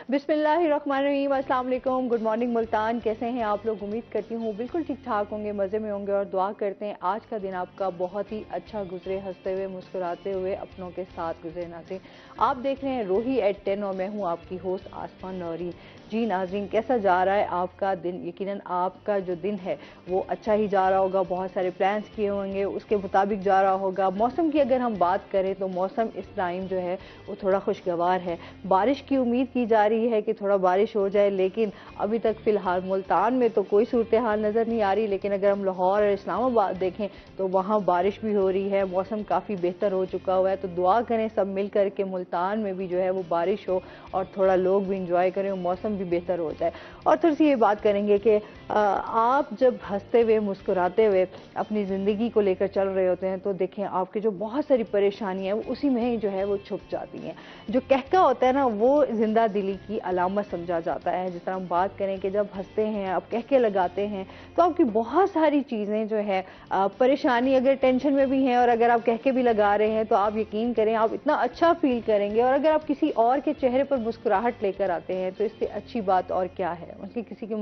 बिस्मिल्लाहिर्रहमानिर्रहीम, अस्सलाम वालेकुम, गुड मॉर्निंग मुल्तान। कैसे हैं आप लोग? उम्मीद करती हूँ बिल्कुल ठीक ठाक होंगे, मज़े में होंगे और दुआ करते हैं आज का दिन आपका बहुत ही अच्छा गुजरे, हंसते हुए मुस्कुराते हुए अपनों के साथ गुजरे। नाज़रीन, आप देख रहे हैं रोही एट 10 और मैं हूँ आपकी होस्ट आसमान नौरी। जी नाज़रीन, कैसा जा रहा है आपका दिन? यकीनन आपका जो दिन है वो अच्छा ही जा रहा होगा, बहुत सारे प्लान्स किए होंगे, उसके मुताबिक जा रहा होगा। मौसम की अगर हम बात करें तो मौसम इस टाइम जो है वो थोड़ा खुशगवार है। बारिश की उम्मीद की जा रही है कि थोड़ा बारिश हो जाए, लेकिन अभी तक फ़िलहाल मुल्तान में तो कोई सूरत हाल नज़र नहीं आ रही। लेकिन अगर हम लाहौर और इस्लामाबाद देखें तो वहाँ बारिश भी हो रही है, मौसम काफ़ी बेहतर हो चुका हुआ है। तो दुआ करें सब मिल कर के मुल्तान में भी जो है वो बारिश हो और थोड़ा लोग भी इंजॉय करें और मौसम भी बेहतर हो जाए। और थोड़ी सी ये बात करेंगे कि आप जब हंसते हुए मुस्कुराते हुए अपनी ज़िंदगी को लेकर चल रहे होते हैं तो देखें आपकी जो बहुत सारी परेशानियाँ हैं उसी में ही जो है वो छुप जाती हैं। जो कहका होता है ना वो जिंदा दिली की अलामत समझा जाता है। जिस तरह हम बात करें कि जब हंसते हैं, आप कहके लगाते हैं तो आपकी बहुत सारी चीज़ें जो है परेशानी अगर टेंशन में भी हैं और अगर आप कहके भी लगा रहे हैं तो आप यकीन करें आप इतना अच्छा फील करेंगे। और अगर आप किसी और के चेहरे पर मुस्कुराहट लेकर आते हैं तो इससे अच्छी बात और क्या है। उनकी किसी के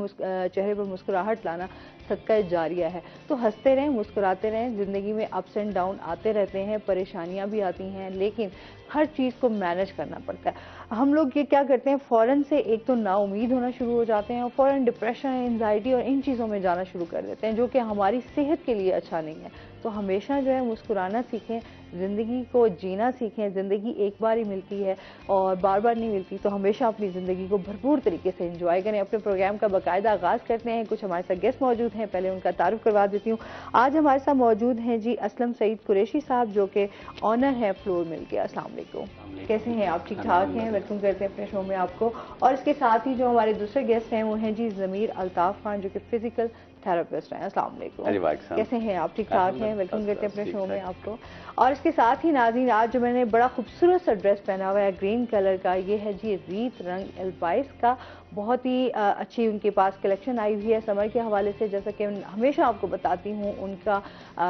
चेहरे पर मुस्कुराहट लाना सदका जारिया है। तो हंसते रहें, मुस्कुराते रहें। ज़िंदगी में अप्स एंड डाउन आते रहते हैं, परेशानियां भी आती हैं, लेकिन हर चीज़ को मैनेज करना पड़ता है। हम लोग ये क्या करते हैं, फ़ौरन से एक तो नाउमीद होना शुरू हो जाते हैं और फ़ौरन डिप्रेशन, एंजाइटी और इन चीज़ों में जाना शुरू कर देते हैं, जो कि हमारी सेहत के लिए अच्छा नहीं है। तो हमेशा जो है मुस्कुराना सीखें, ज़िंदगी को जीना सीखें। ज़िंदगी एक बार ही मिलती है और बार बार नहीं मिलती, तो हमेशा अपनी ज़िंदगी को भरपूर तरीके से एंजॉय करें। अपने प्रोग्राम का बाकायदा आगाज़ करते हैं। कुछ हमारे साथ गेस्ट मौजूद हैं, पहले उनका तारुफ करवा देती हूँ। आज हमारे साथ मौजूद हैं जी असलम सईद कुरैशी साहब, जो कि ऑनर हैं फ्लोर मिल के। अस्सलाम वालेकुम, कैसे हैं आप? ठीक ठाक हैं? वेलकम करते हैं अपने शो में आपको। और इसके साथ ही जो हमारे दूसरे गेस्ट हैं वो हैं जी ज़मीर अल्ताफ़ खान, जो कि फिजिकल थेरेपिस्ट हैं। अस्सलाम वालेकुम, कैसे हैं आप? ठीक ठाक हैं? वेलकम करते हैं अपने शो में आपको। और इसके साथ ही नाज़रीन, आज जो मैंने बड़ा खूबसूरत सा ड्रेस पहना हुआ है ग्रीन कलर का, ये है जी रीत रंग एल्बाइस का। बहुत ही अच्छी उनके पास कलेक्शन आई हुई है समर के हवाले से। जैसा कि हमेशा आपको बताती हूँ, उनका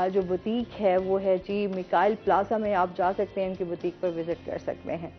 जो बुटीक है वो है जी मिकाइल प्लाजा में। आप जा सकते हैं, उनकी बुटीक पर विजिट कर सकते हैं।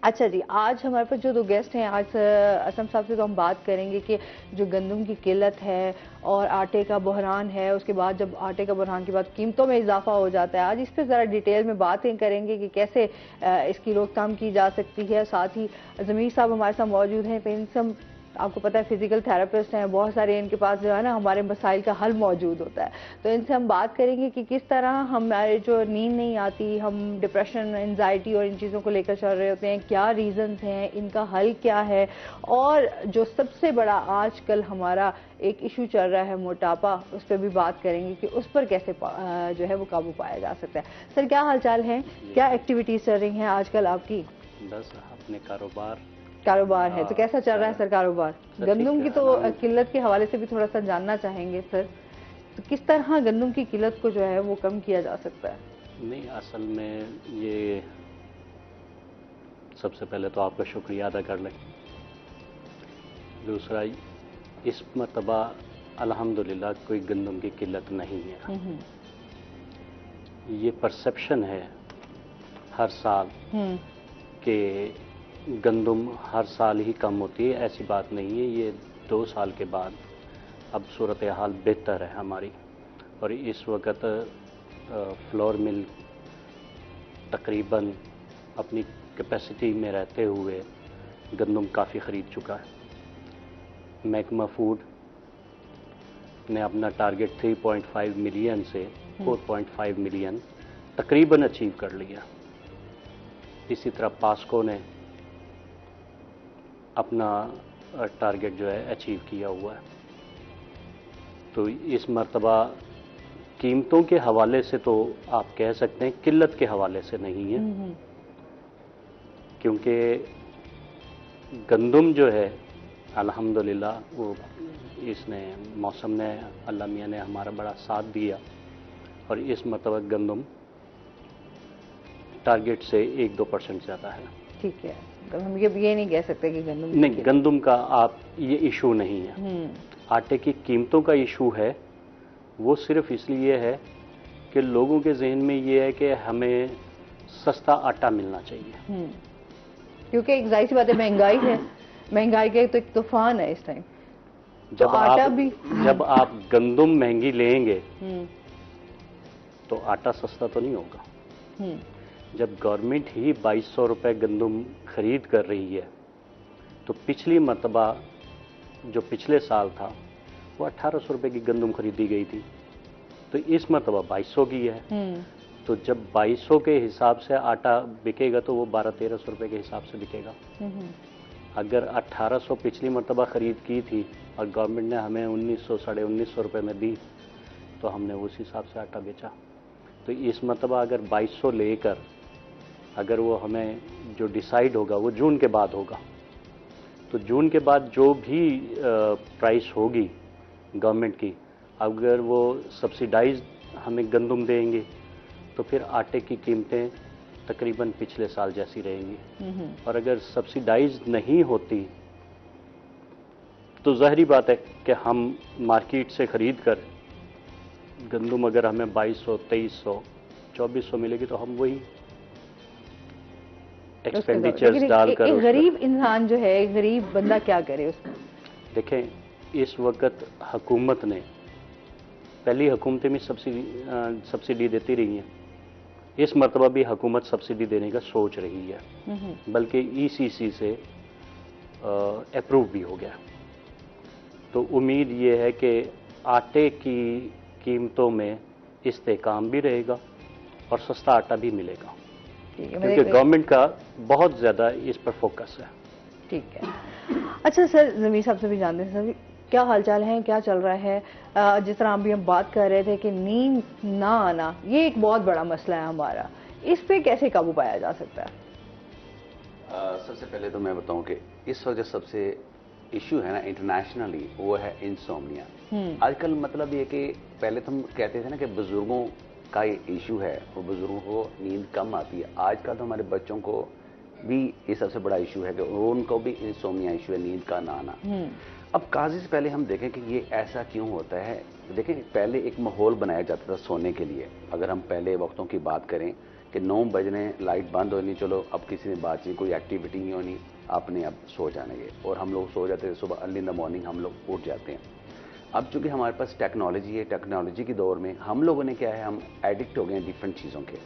अच्छा जी, आज हमारे पास जो दो गेस्ट हैं, आज असम साहब से तो हम बात करेंगे कि जो गंदम की किल्लत है और आटे का बहरान है, उसके बाद जब आटे का बहरान के बाद कीमतों में इजाफा हो जाता है, आज इस पर ज़रा डिटेल में बातें करेंगे कि कैसे इसकी रोकथाम की जा सकती है। साथ ही ज़मीर साहब हमारे साथ मौजूद हैं, पेंसम, आपको पता है फिजिकल थेरेपिस्ट हैं, बहुत सारे इनके पास जो है ना हमारे मसाइल का हल मौजूद होता है। तो इनसे हम बात करेंगे कि किस तरह हमारे जो नींद नहीं आती, हम डिप्रेशन, एंजाइटी और इन चीज़ों को लेकर चल रहे होते हैं, क्या रीज़न्स हैं, इनका हल क्या है। और जो सबसे बड़ा आजकल हमारा एक इशू चल रहा है मोटापा, उस पर भी बात करेंगे कि उस पर कैसे जो है वो काबू पाया जा सकता है। सर क्या हाल चाल है? क्या एक्टिविटीज़ चल रही हैं आजकल आपकी? बस अपने कारोबार है तो कैसा चल रहा है सर कारोबार? गंदम की तो किल्लत के हवाले से भी थोड़ा सा जानना चाहेंगे सर। तो किस तरह गंदम की किल्लत को जो है वो कम किया जा सकता है? नहीं, असल में ये सबसे पहले तो आपका शुक्रिया अदा कर लें। दूसरा, इस मरतबा अल्हम्दुलिल्लाह कोई गंदम की किल्लत नहीं है। ये परसेप्शन है हर साल कि गंदम हर साल ही कम होती है। ऐसी बात नहीं है। ये 2 साल के बाद अब सूरत हाल बेहतर है हमारी। और इस वक्त फ्लोर मिल तकरीबन अपनी कैपेसिटी में रहते हुए गंदम काफ़ी ख़रीद चुका है। महकमा फूड ने अपना टारगेट 3.5 मिलियन से 4.5 मिलियन तकरीबन अचीव कर लिया। इसी तरह पास्को ने अपना टारगेट जो है अचीव किया हुआ है। तो इस मरतबा कीमतों के हवाले से तो आप कह सकते हैं किल्लत के हवाले से नहीं है, क्योंकि गंदम जो है अल्हम्दुलिल्लाह वो इसने मौसम ने, अल्लाह मियाँ ने हमारा बड़ा साथ दिया और इस मरतबा गंदम टारगेट से 1-2% ज़्यादा है। ठीक है, तो हम ये नहीं कह सकते कि गंदम नहीं, गंदम का आप ये इशू नहीं है। आटे की कीमतों का इशू है। वो सिर्फ इसलिए है कि लोगों के जहन में ये है कि हमें सस्ता आटा मिलना चाहिए, क्योंकि एक जाहिर सी बात है महंगाई है। महंगाई का तो एक तूफान है इस टाइम। जब तो आटा आप भी जब आप गंदुम महंगी लेंगे हम्म तो आटा सस्ता तो नहीं होगा। हम्म जब गवर्नमेंट ही 2200 रुपये गंदुम खरीद कर रही है तो पिछली मरतबा जो पिछले साल था वो 1800 रुपये की गंदुम खरीदी गई थी, तो इस मरतबा 2200 की है। तो जब 2200 के हिसाब से आटा बिकेगा तो वो 1200-1300 रुपये के हिसाब से बिकेगा। हम्म अगर 1800 पिछली मरतबा ख़रीद की थी और गवर्नमेंट ने हमें 1900 साढ़े 1900 रुपये में दी तो हमने उस हिसाब से आटा बेचा। तो इस मरतबा अगर 2200 लेकर अगर वो हमें जो डिसाइड होगा वो जून के बाद होगा, तो जून के बाद जो भी प्राइस होगी गवर्नमेंट की, अगर वो सब्सिडाइज हमें गंदुम देंगे तो फिर आटे की कीमतें तकरीबन पिछले साल जैसी रहेंगी। और अगर सब्सिडाइज नहीं होती तो ज़ाहिरी बात है कि हम मार्केट से ख़रीद कर गंदुम अगर हमें 2200, 2300, 2400 मिलेगी तो हम वही एक्सपेंडिचर्स डालकर एक गरीब इंसान जो है, एक गरीब बंदा क्या करे उसमें? देखें, इस वक्त हुकूमत ने, पहली हुकूमतें भी सब्सिडी देती रही हैं, इस मरतबा भी हुकूमत सब्सिडी देने का सोच रही है, बल्कि ईसीसी से अप्रूव भी हो गया। तो उम्मीद ये है कि आटे की कीमतों में इस्तेकाम भी रहेगा और सस्ता आटा भी मिलेगा, क्योंकि गवर्नमेंट का बहुत ज़्यादा इस पर फोकस है। ठीक है। अच्छा सर, ज़मीर साहब से भी जानते हैं, सर क्या हालचाल है, क्या चल रहा है? जिस तरह अभी हम बात कर रहे थे कि नींद ना आना ये एक बहुत बड़ा मसला है हमारा, इस पे कैसे काबू पाया जा सकता है? सबसे पहले तो मैं बताऊं कि इस वक्त जो सबसे इशू है ना इंटरनेशनली, वो है इंसोम्निया। आजकल मतलब ये कि पहले तो हम कहते थे ना कि बुजुर्गों का ये इशू है, वो बुजुर्गों को नींद कम आती है। आजकल तो हमारे बच्चों को भी ये सबसे बड़ा इशू है कि उनको भी इंसोम्निया इशू है, नींद का ना आना। अब काजी से पहले हम देखें कि ये ऐसा क्यों होता है। देखें, पहले एक माहौल बनाया जाता था सोने के लिए। अगर हम पहले वक्तों की बात करें कि 9 बजने लाइट बंद होनी, चलो अब किसी ने बातचीत कोई एक्टिविटी नहीं होनी, आपने अब सो जाएंगे, और हम लोग सो जाते थे, सुबह अर्ली इन द मॉर्निंग हम लोग उठ जाते हैं। अब चूंकि हमारे पास टेक्नोलॉजी है, टेक्नोलॉजी के दौर में हम लोगों ने क्या है, हम एडिक्ट हो गए हैं डिफरेंट चीज़ों के।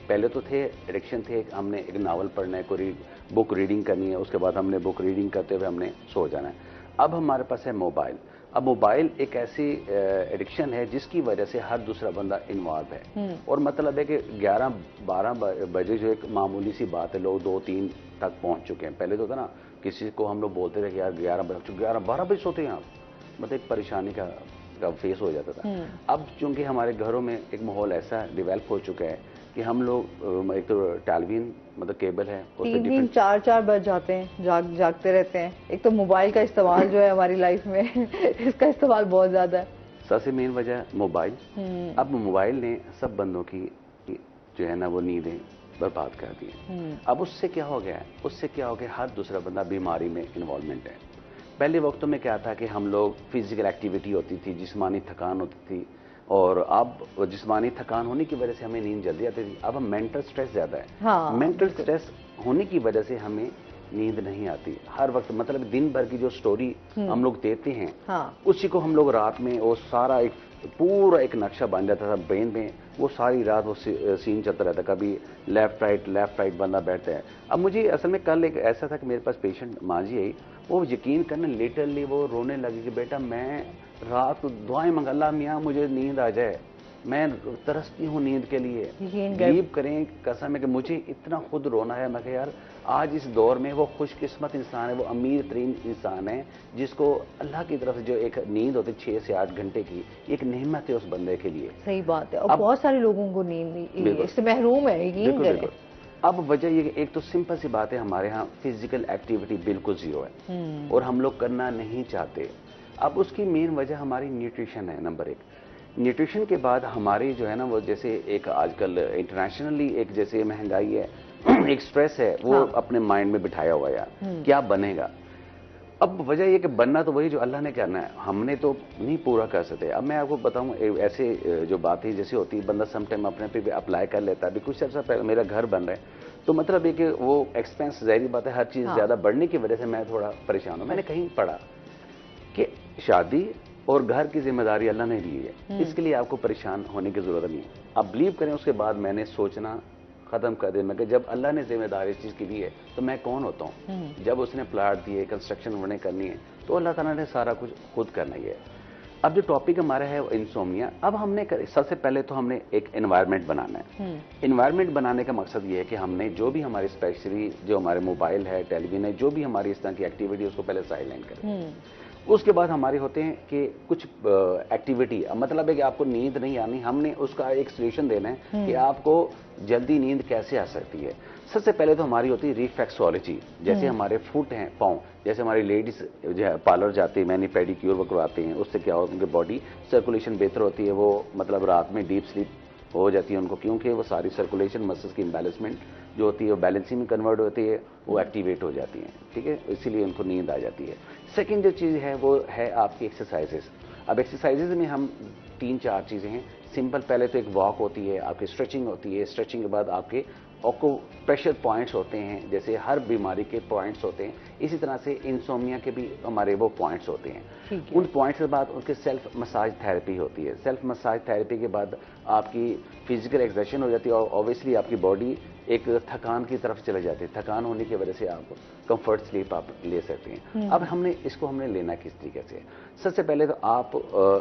पहले तो थे एडिक्शन थे, हमने एक नावल पढ़ना है, कोई बुक रीडिंग करनी है, उसके बाद हमने बुक रीडिंग करते हुए हमने सो जाना है। अब हमारे पास है मोबाइल। अब मोबाइल एक ऐसी एडिक्शन है जिसकी वजह से हर दूसरा बंदा इन्वॉल्व है, और मतलब है कि 11-12 बजे जो एक मामूली सी बात है, लोग 2-3 तक पहुंच चुके हैं। पहले तो था ना, किसी को हम लोग बोलते थे कि यार 11-12 बजे सोते हैं आप, मतलब एक परेशानी का फेस हो जाता था। अब चूंकि हमारे घरों में एक माहौल ऐसा डेवलप हो चुका है कि हम लोग, एक तो टेलीविजन मतलब केबल है, 3-4 बज जाते हैं, जागते रहते हैं। एक तो मोबाइल का इस्तेमाल जो है हमारी लाइफ में इसका इस्तेमाल बहुत ज्यादा है। सबसे मेन वजह मोबाइल। अब मोबाइल ने सब बंदों की जो है ना वो नींदें बर्बाद कर दी है। अब उससे क्या हो गया है, उससे क्या हो गया, हर दूसरा बंदा बीमारी में इन्वॉल्वमेंट है। पहले वक्तों में क्या था कि हम लोग फिजिकल एक्टिविटी होती थी, जिस्मानी थकान होती थी, और अब जिस्मानी थकान होने की वजह से हमें नींद जल्दी आती थी। अब हम मेंटल स्ट्रेस ज्यादा है। हाँ, मेंटल स्ट्रेस होने की वजह से हमें नींद नहीं आती हर वक्त। मतलब दिन भर की जो स्टोरी हम लोग देते हैं, हाँ, उसी को हम लोग रात में, वो सारा एक पूरा एक नक्शा बन जाता था ब्रेन में, वो सारी रात वो सीन चलता रहता, कभी लेफ्ट राइट बंदा बैठता है। अब मुझे असल में कल एक ऐसा था कि मेरे पास पेशेंट मांझी आई, वो यकीन करना लिटरली वो रोने लगी कि बेटा मैं रात को दुआएं मंगा, अल्लाह मियाँ मुझे नींद आ जाए, मैं तरसती हूँ नींद के लिए। बिलीव करें कसम है कि मुझे इतना खुद रोना है। मैं यार आज इस दौर में वो खुशकिस्मत इंसान है, वो अमीर तरीन इंसान है जिसको अल्लाह की तरफ से जो एक नींद होती है 6 से 8 घंटे की, एक नेमत है उस बंदे के लिए। सही बात है। और बहुत सारे लोगों को नींद इससे महरूम है, यकीन करें। अब वजह ये एक तो सिंपल सी बात है, हमारे यहाँ फिजिकल एक्टिविटी बिल्कुल जीरो है और हम लोग करना नहीं चाहते। अब उसकी मेन वजह हमारी न्यूट्रिशन है, नंबर 1। न्यूट्रिशन के बाद हमारी जो है ना वो जैसे एक आजकल इंटरनेशनली एक जैसे महंगाई है, एक स्ट्रेस है, वो हाँ, अपने माइंड में बिठाया हुआ यार क्या बनेगा। अब वजह ये कि बनना तो वही जो अल्लाह ने करना है, हमने तो नहीं पूरा कर सकते। अब मैं आपको बताऊं, ऐसे जो बात है जैसे होती है, बंदा समटाइम अपने पे भी अप्लाई कर लेता है। अभी कुछ अर्सा पहले मेरा घर बन रहा है, तो मतलब ये कि वो एक्सपेंस, ज़ाहिर बात है हर चीज़ ज़्यादा बढ़ने की वजह से मैं थोड़ा परेशान हूँ। मैंने कहीं पढ़ा कि शादी और घर की जिम्मेदारी अल्लाह ने दी है, इसके लिए आपको परेशान होने की जरूरत नहीं है। आप बिलीव करें, उसके बाद मैंने सोचना खत्म कर दिया। मैं कि जब अल्लाह ने जिम्मेदारी इस चीज़ की दी है तो मैं कौन होता हूँ। जब उसने प्लाट दिए, कंस्ट्रक्शन उन्होंने करनी है, तो अल्लाह ताला ने सारा कुछ खुद करना ही है। अब जो टॉपिक हमारा है इंसोम्निया, अब हमने सबसे पहले तो हमने एक एनवायरनमेंट बनाना है। एनवायरनमेंट बनाने का मकसद ये है कि हमने जो भी हमारी स्पेशली जो हमारे मोबाइल है, टेलीविजन है, जो भी हमारी इस तरह की एक्टिविटी है उसको पहले साइलेंट करें। उसके बाद हमारे होते हैं कि कुछ एक्टिविटी, मतलब है कि आपको नींद नहीं आनी, हमने उसका एक सोल्यूशन देना है कि आपको जल्दी नींद कैसे आ सकती है। सबसे पहले तो हमारी होती है रिफ्लेक्सोलॉजी, जैसे हमारे फुट हैं, पाँव, जैसे हमारी लेडीज जो पार्लर जाती है, मैनी पेडिक्योर वो करवाते हैं, उससे क्या होता है उनकी बॉडी सर्कुलेशन बेहतर होती है, वो मतलब रात में डीप स्लीप हो जाती है उनको, क्योंकि वो सारी सर्कुलेशन मसल्स की इम्बैलेंसमेंट जो होती है वो बैलेंसिंग में कन्वर्ट होती है, वो एक्टिवेट हो जाती हैं, ठीक है, इसीलिए उनको नींद आ जाती है। सेकंड जो चीज़ है वो है आपकी एक्सरसाइजेस। अब एक्सरसाइजेज में हम 3-4 चीज़ें हैं सिंपल। पहले तो एक वॉक होती है, आपकी स्ट्रेचिंग होती है, स्ट्रेचिंग के बाद आपके प्रेशर पॉइंट्स होते हैं, जैसे हर बीमारी के पॉइंट्स होते हैं, इसी तरह से इंसोम्निया के भी हमारे वो पॉइंट्स होते हैं। उन पॉइंट्स के बाद उनके सेल्फ मसाज थेरेपी होती है। सेल्फ मसाज थेरेपी के बाद आपकी फिजिकल एक्सर्शन हो जाती है और ऑब्वियसली आपकी बॉडी एक थकान की तरफ चले जाती है। थकान होने की वजह से आप कंफर्ट स्लीप आप ले सकते हैं। अब हमने लेना किस तरीके से? सबसे पहले तो आप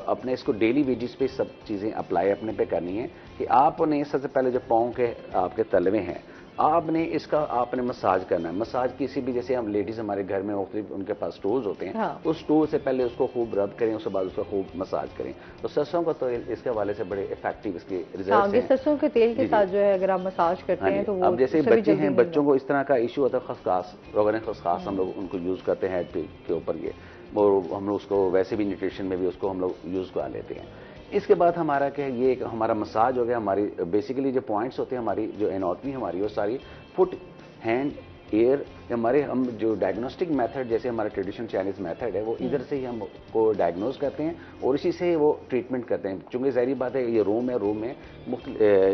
अपने इसको डेली बेसिस पे सब चीज़ें अप्लाई अपने पे करनी है कि आपने सबसे पहले जो पाँव के आपके तलवे हैं, आपने मसाज करना है। मसाज किसी भी, जैसे हम लेडीज हमारे घर में उनके पास टूल्स होते हैं, उस टूल से पहले उसको खूब रब करें, उसके बाद उसका खूब मसाज करें। तो सरसों का तेल इसके हवाले से बड़े इफेक्टिव इसके रिजल्ट हैं। सरसों के तेल के साथ जो है अगर आप मसाज करते हैं तो वो, अब जैसे बच्चे हैं, बच्चों को इस तरह का इशू होता है, खसकास रोगन खसकास, हम लोग उनको यूज करते हैं हेड के ऊपर ये, और हम लोग उसको वैसे भी न्यूट्रिशन में भी उसको हम लोग यूज कर लेते हैं। इसके बाद हमारा क्या है, ये हमारा मसाज हो गया। हमारी बेसिकली जो पॉइंट्स होते हैं, हमारी जो एनाटॉमी हमारी वो सारी फुट, हैंड, एयर, हम जो डायग्नोस्टिक मेथड, जैसे हमारा ट्रेडिशनल चाइनीज मेथड है, वो इधर से ही हम को डायग्नोज करते हैं और इसी से वो ट्रीटमेंट करते हैं। चूंकि ज़ाहिर बात है ये रूम में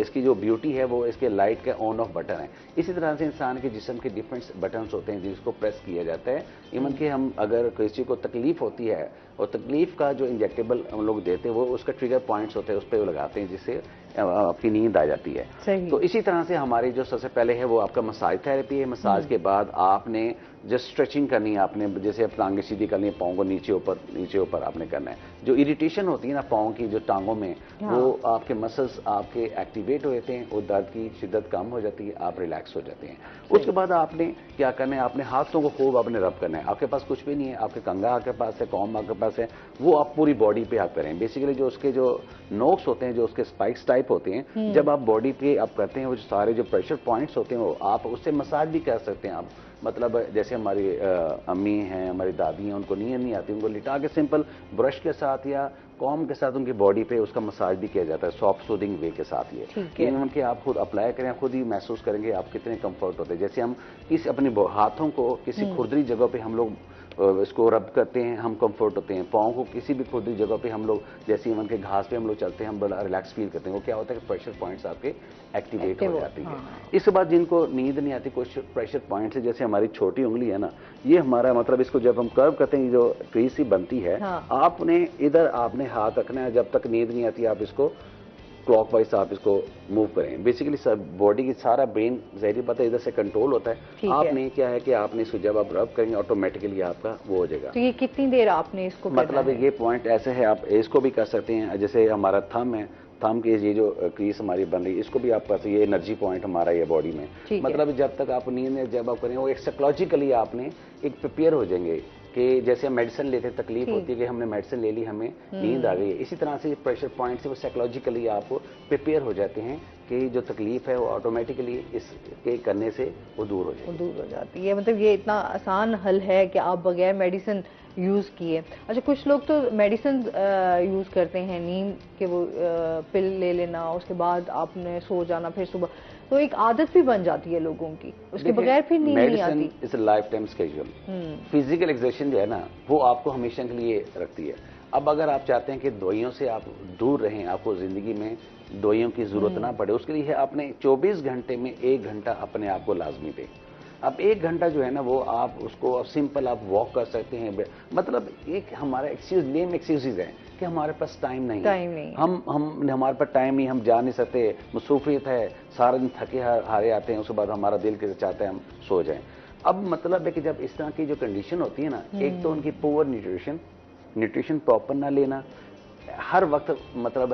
इसकी जो ब्यूटी है वो इसके लाइट का ऑन ऑफ बटन है। इसी तरह से इंसान के जिस्म के डिफरेंट बटन्स होते हैं जिसको प्रेस किया जाता है। इवन कि हम अगर किसी को तकलीफ होती है और तकलीफ का जो इंजेक्टेबल हम लोग देते हैं वो उसका ट्रिगर पॉइंट्स होते हैं, उस पर वो लगाते हैं जिससे आपकी नींद आ जाती है। तो इसी तरह से हमारी जो सबसे पहले है वो आपका मसाज थेरेपी है। मसाज के बाद आपने जो स्ट्रेचिंग करनी है, आपने जैसे टांगे सीधी करनी है, पाँव को नीचे ऊपर आपने करना है। जो इरिटेशन होती है ना पाँव की, जो टांगों में, वो आपके मसल्स आपके एक्टिवेट हो जाते हैं, वो दर्द की शिद्दत कम हो जाती है, आप रिलैक्स हो जाते हैं। उसके बाद आपने क्या करना है, आपने हाथों को खूब आपने रब करना है। आपके पास कुछ भी नहीं है, आपके कंघा आपके पास है, कॉम्ब आपके पास है, वो आप पूरी बॉडी पे आप करें। बेसिकली जो उसके जो नोक्स होते हैं, जो उसके स्पाइक्स टाइप होते हैं, जब आप बॉडी पे आप करते हैं, वो सारे जो प्रेशर पॉइंट्स होते हैं वो आप उससे मसाज भी कर सकते हैं। आप मतलब जैसे हमारी अम्मी हैं, हमारी दादी हैं, उनको नींद नहीं आती, उनको लिटा के सिंपल ब्रश के साथ या कॉम के साथ उनकी बॉडी पे उसका मसाज भी किया जाता है, सॉफ्ट सूदिंग वे के साथ। ये कि उनके आप खुद अप्लाई करें, खुद ही महसूस करेंगे आप कितने कंफर्ट होते हैं। जैसे हम अपने हाथों को किसी खुरदरी जगह पे हम लोग इसको रब करते हैं, हम कंफर्ट होते हैं। पाँव को किसी भी खुरदरी जगह पे हम लोग, जैसे इवन के घास पे हम लोग चलते हैं, हम बड़ा रिलैक्स फील करते हैं। वो क्या होता है कि प्रेशर पॉइंट्स आपके एक्टिवेट हो जाती है। इसके बाद जिनको नींद नहीं आती, कुछ प्रेशर पॉइंट्स है, जैसे हमारी छोटी उंगली है ना, ये हमारा मतलब इसको जब हम कर्व करते हैं, जो क्रीज सी बनती है, आपने इधर आपने हाथ रखना है, जब तक नींद नहीं आती आप इसको क्लॉकवाइज आप इसको मूव करें। बेसिकली सब बॉडी की सारा ब्रेन ज़ाहिर पता है इधर से कंट्रोल होता है। आपने क्या है कि आपने इसको जब आप रब करेंगे ऑटोमेटिकली आपका वो हो जाएगा। तो ये कितनी देर आपने इसको मतलब ये पॉइंट ऐसे है, आप इसको भी कर सकते हैं। जैसे हमारा थंब है, थंब की ये जो क्रीज हमारी बन रही है, इसको भी आप कर सकते हैं। ये एनर्जी पॉइंट हमारा ये बॉडी में, मतलब जब तक आप नींद में जब आप करें, वो एक साइकोलॉजिकली आपने एक प्रिपेयर हो जाएंगे कि जैसे हम मेडिसिन लेते हैं, तकलीफ होती है कि हमने मेडिसिन ले ली, हमें नींद आ गई है। इसी तरह से प्रेशर पॉइंट से वो साइकोलॉजिकली आप प्रिपेयर हो जाते हैं कि जो तकलीफ है वो ऑटोमेटिकली इसके करने से वो दूर हो जाती है। मतलब ये इतना आसान हल है कि आप बगैर मेडिसिन यूज़ किए। अच्छा, कुछ लोग तो मेडिसिन यूज़ करते हैं, नींद के वो पिल ले लेना, उसके बाद आपने सो जाना, फिर सुबह, तो एक आदत भी बन जाती है लोगों की, उसके बगैर फिर नींद नहीं आती। It's a life time schedule. Physical exertion जो है ना, वो आपको हमेशा के लिए रखती है। अब अगर आप चाहते हैं कि दवाइयों से आप दूर रहें, आपको जिंदगी में दवाइयों की जरूरत ना पड़े, उसके लिए आपने 24 घंटे में 1 घंटा अपने आप को लाजमी दें। अब 1 घंटा जो है ना वो आप उसको सिंपल आप वॉक कर सकते हैं। मतलब एक हमारा एक्सक्यूजेज है कि हमारे पास टाइम नहीं है, हम हमारे पास टाइम नहीं, हम जा नहीं सकते, मसरूफियत है, सारा दिन थके हारे आते हैं, उसके बाद हमारा दिल के चाहता है हम सो जाएं। अब मतलब है कि जब इस तरह की जो कंडीशन होती है ना, एक तो उनकी पुअर न्यूट्रिशन प्रॉपर ना लेना, हर वक्त मतलब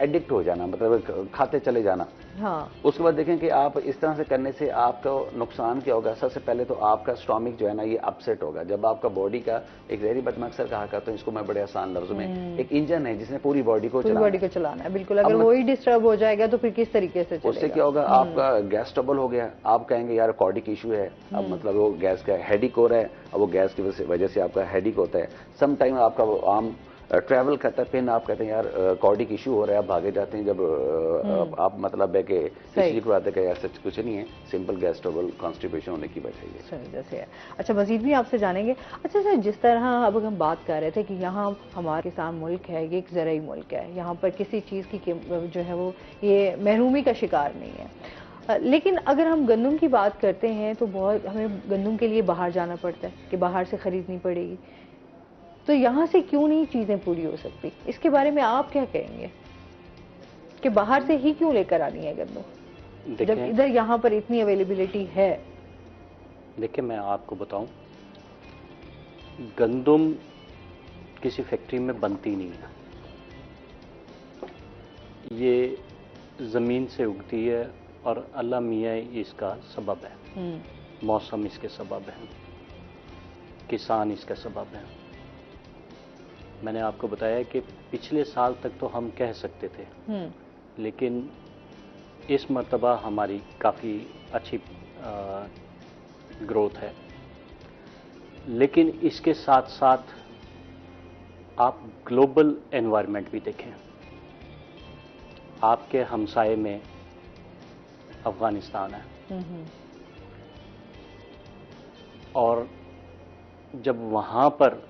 एडिक्ट हो जाना, मतलब खाते चले जाना। हाँ। उसके बाद देखें कि आप इस तरह से करने से आपका नुकसान क्या होगा। सबसे पहले तो आपका स्टोमिक जो है ना ये अपसेट होगा। जब आपका बॉडी का एक जहरी बद, मैं अक्सर कहा करता हूँ इसको मैं बड़े आसान लफ्जों में, एक इंजन है जिसने पूरी बॉडी को चलाना है। बिल्कुल, अगर वही डिस्टर्ब हो जाएगा तो फिर किस तरीके से चलेगा? उससे क्या होगा, आपका गैस ट्रबल हो गया, आप कहेंगे यार कॉर्डिक इशू है, अब मतलब वो गैस का हेडिक हो रहा है, अब वो गैस की वजह से आपका हेडिक होता है। सम टाइम आपका आम ट्रैवल करता है, फिर आप कहते हैं यार कॉर्डिक इशू हो रहा है, आप भागे जाते हैं। जब आप मतलब है कि इसलिए कराते हैं ऐसा कुछ नहीं है, सिंपल गैस ट्रबल कॉन्स्टिपेशन होने की वजह है। जैसे है। अच्छा, मजीद भी आपसे जानेंगे। अच्छा सर, जिस तरह अब हम बात कर रहे थे कि यहाँ हमारा किसान मुल्क है, ये एक ज़राई मुल्क है, यहाँ पर किसी चीज़ की जो है वो ये महरूमी का शिकार नहीं है, लेकिन अगर हम गंदम की बात करते हैं तो बहुत हमें गंदम के लिए बाहर जाना पड़ता है कि बाहर से ख़रीदनी पड़ेगी। तो यहाँ से क्यों नहीं चीज़ें पूरी हो सकती? इसके बारे में आप क्या कहेंगे कि बाहर से ही क्यों लेकर आनी है गंदम जब इधर यहाँ पर इतनी अवेलेबिलिटी है? देखिए, मैं आपको बताऊं, गंदम किसी फैक्ट्री में बनती नहीं है, ये ज़मीन से उगती है और अल्लाह मियाँ इसका सबब है, मौसम इसके सबब है, किसान इसका सबब है। मैंने आपको बताया कि पिछले साल तक तो हम कह सकते थे, लेकिन इस मर्तबा हमारी काफ़ी अच्छी ग्रोथ है। लेकिन इसके साथ साथ आप ग्लोबल एनवायरनमेंट भी देखें। आपके हमसाये में अफ़गानिस्तान है, और जब वहाँ पर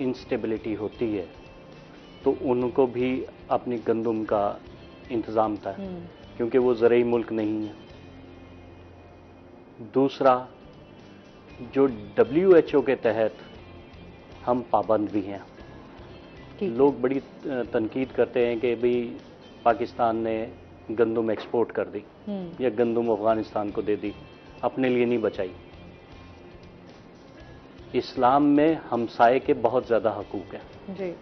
इंस्टेबिलिटी होती है तो उनको भी अपनी गंदम का इंतज़ाम था, क्योंकि वो ज़राई मुल्क नहीं है। दूसरा, जो WHO के तहत हम पाबंद भी हैं। लोग बड़ी तनकीद करते हैं कि भाई पाकिस्तान ने गंदम एक्सपोर्ट कर दी या गंदम अफ़गानिस्तान को दे दी, अपने लिए नहीं बचाई। इस्लाम में हमसाये के बहुत ज़्यादा हकूक़ हैं जी।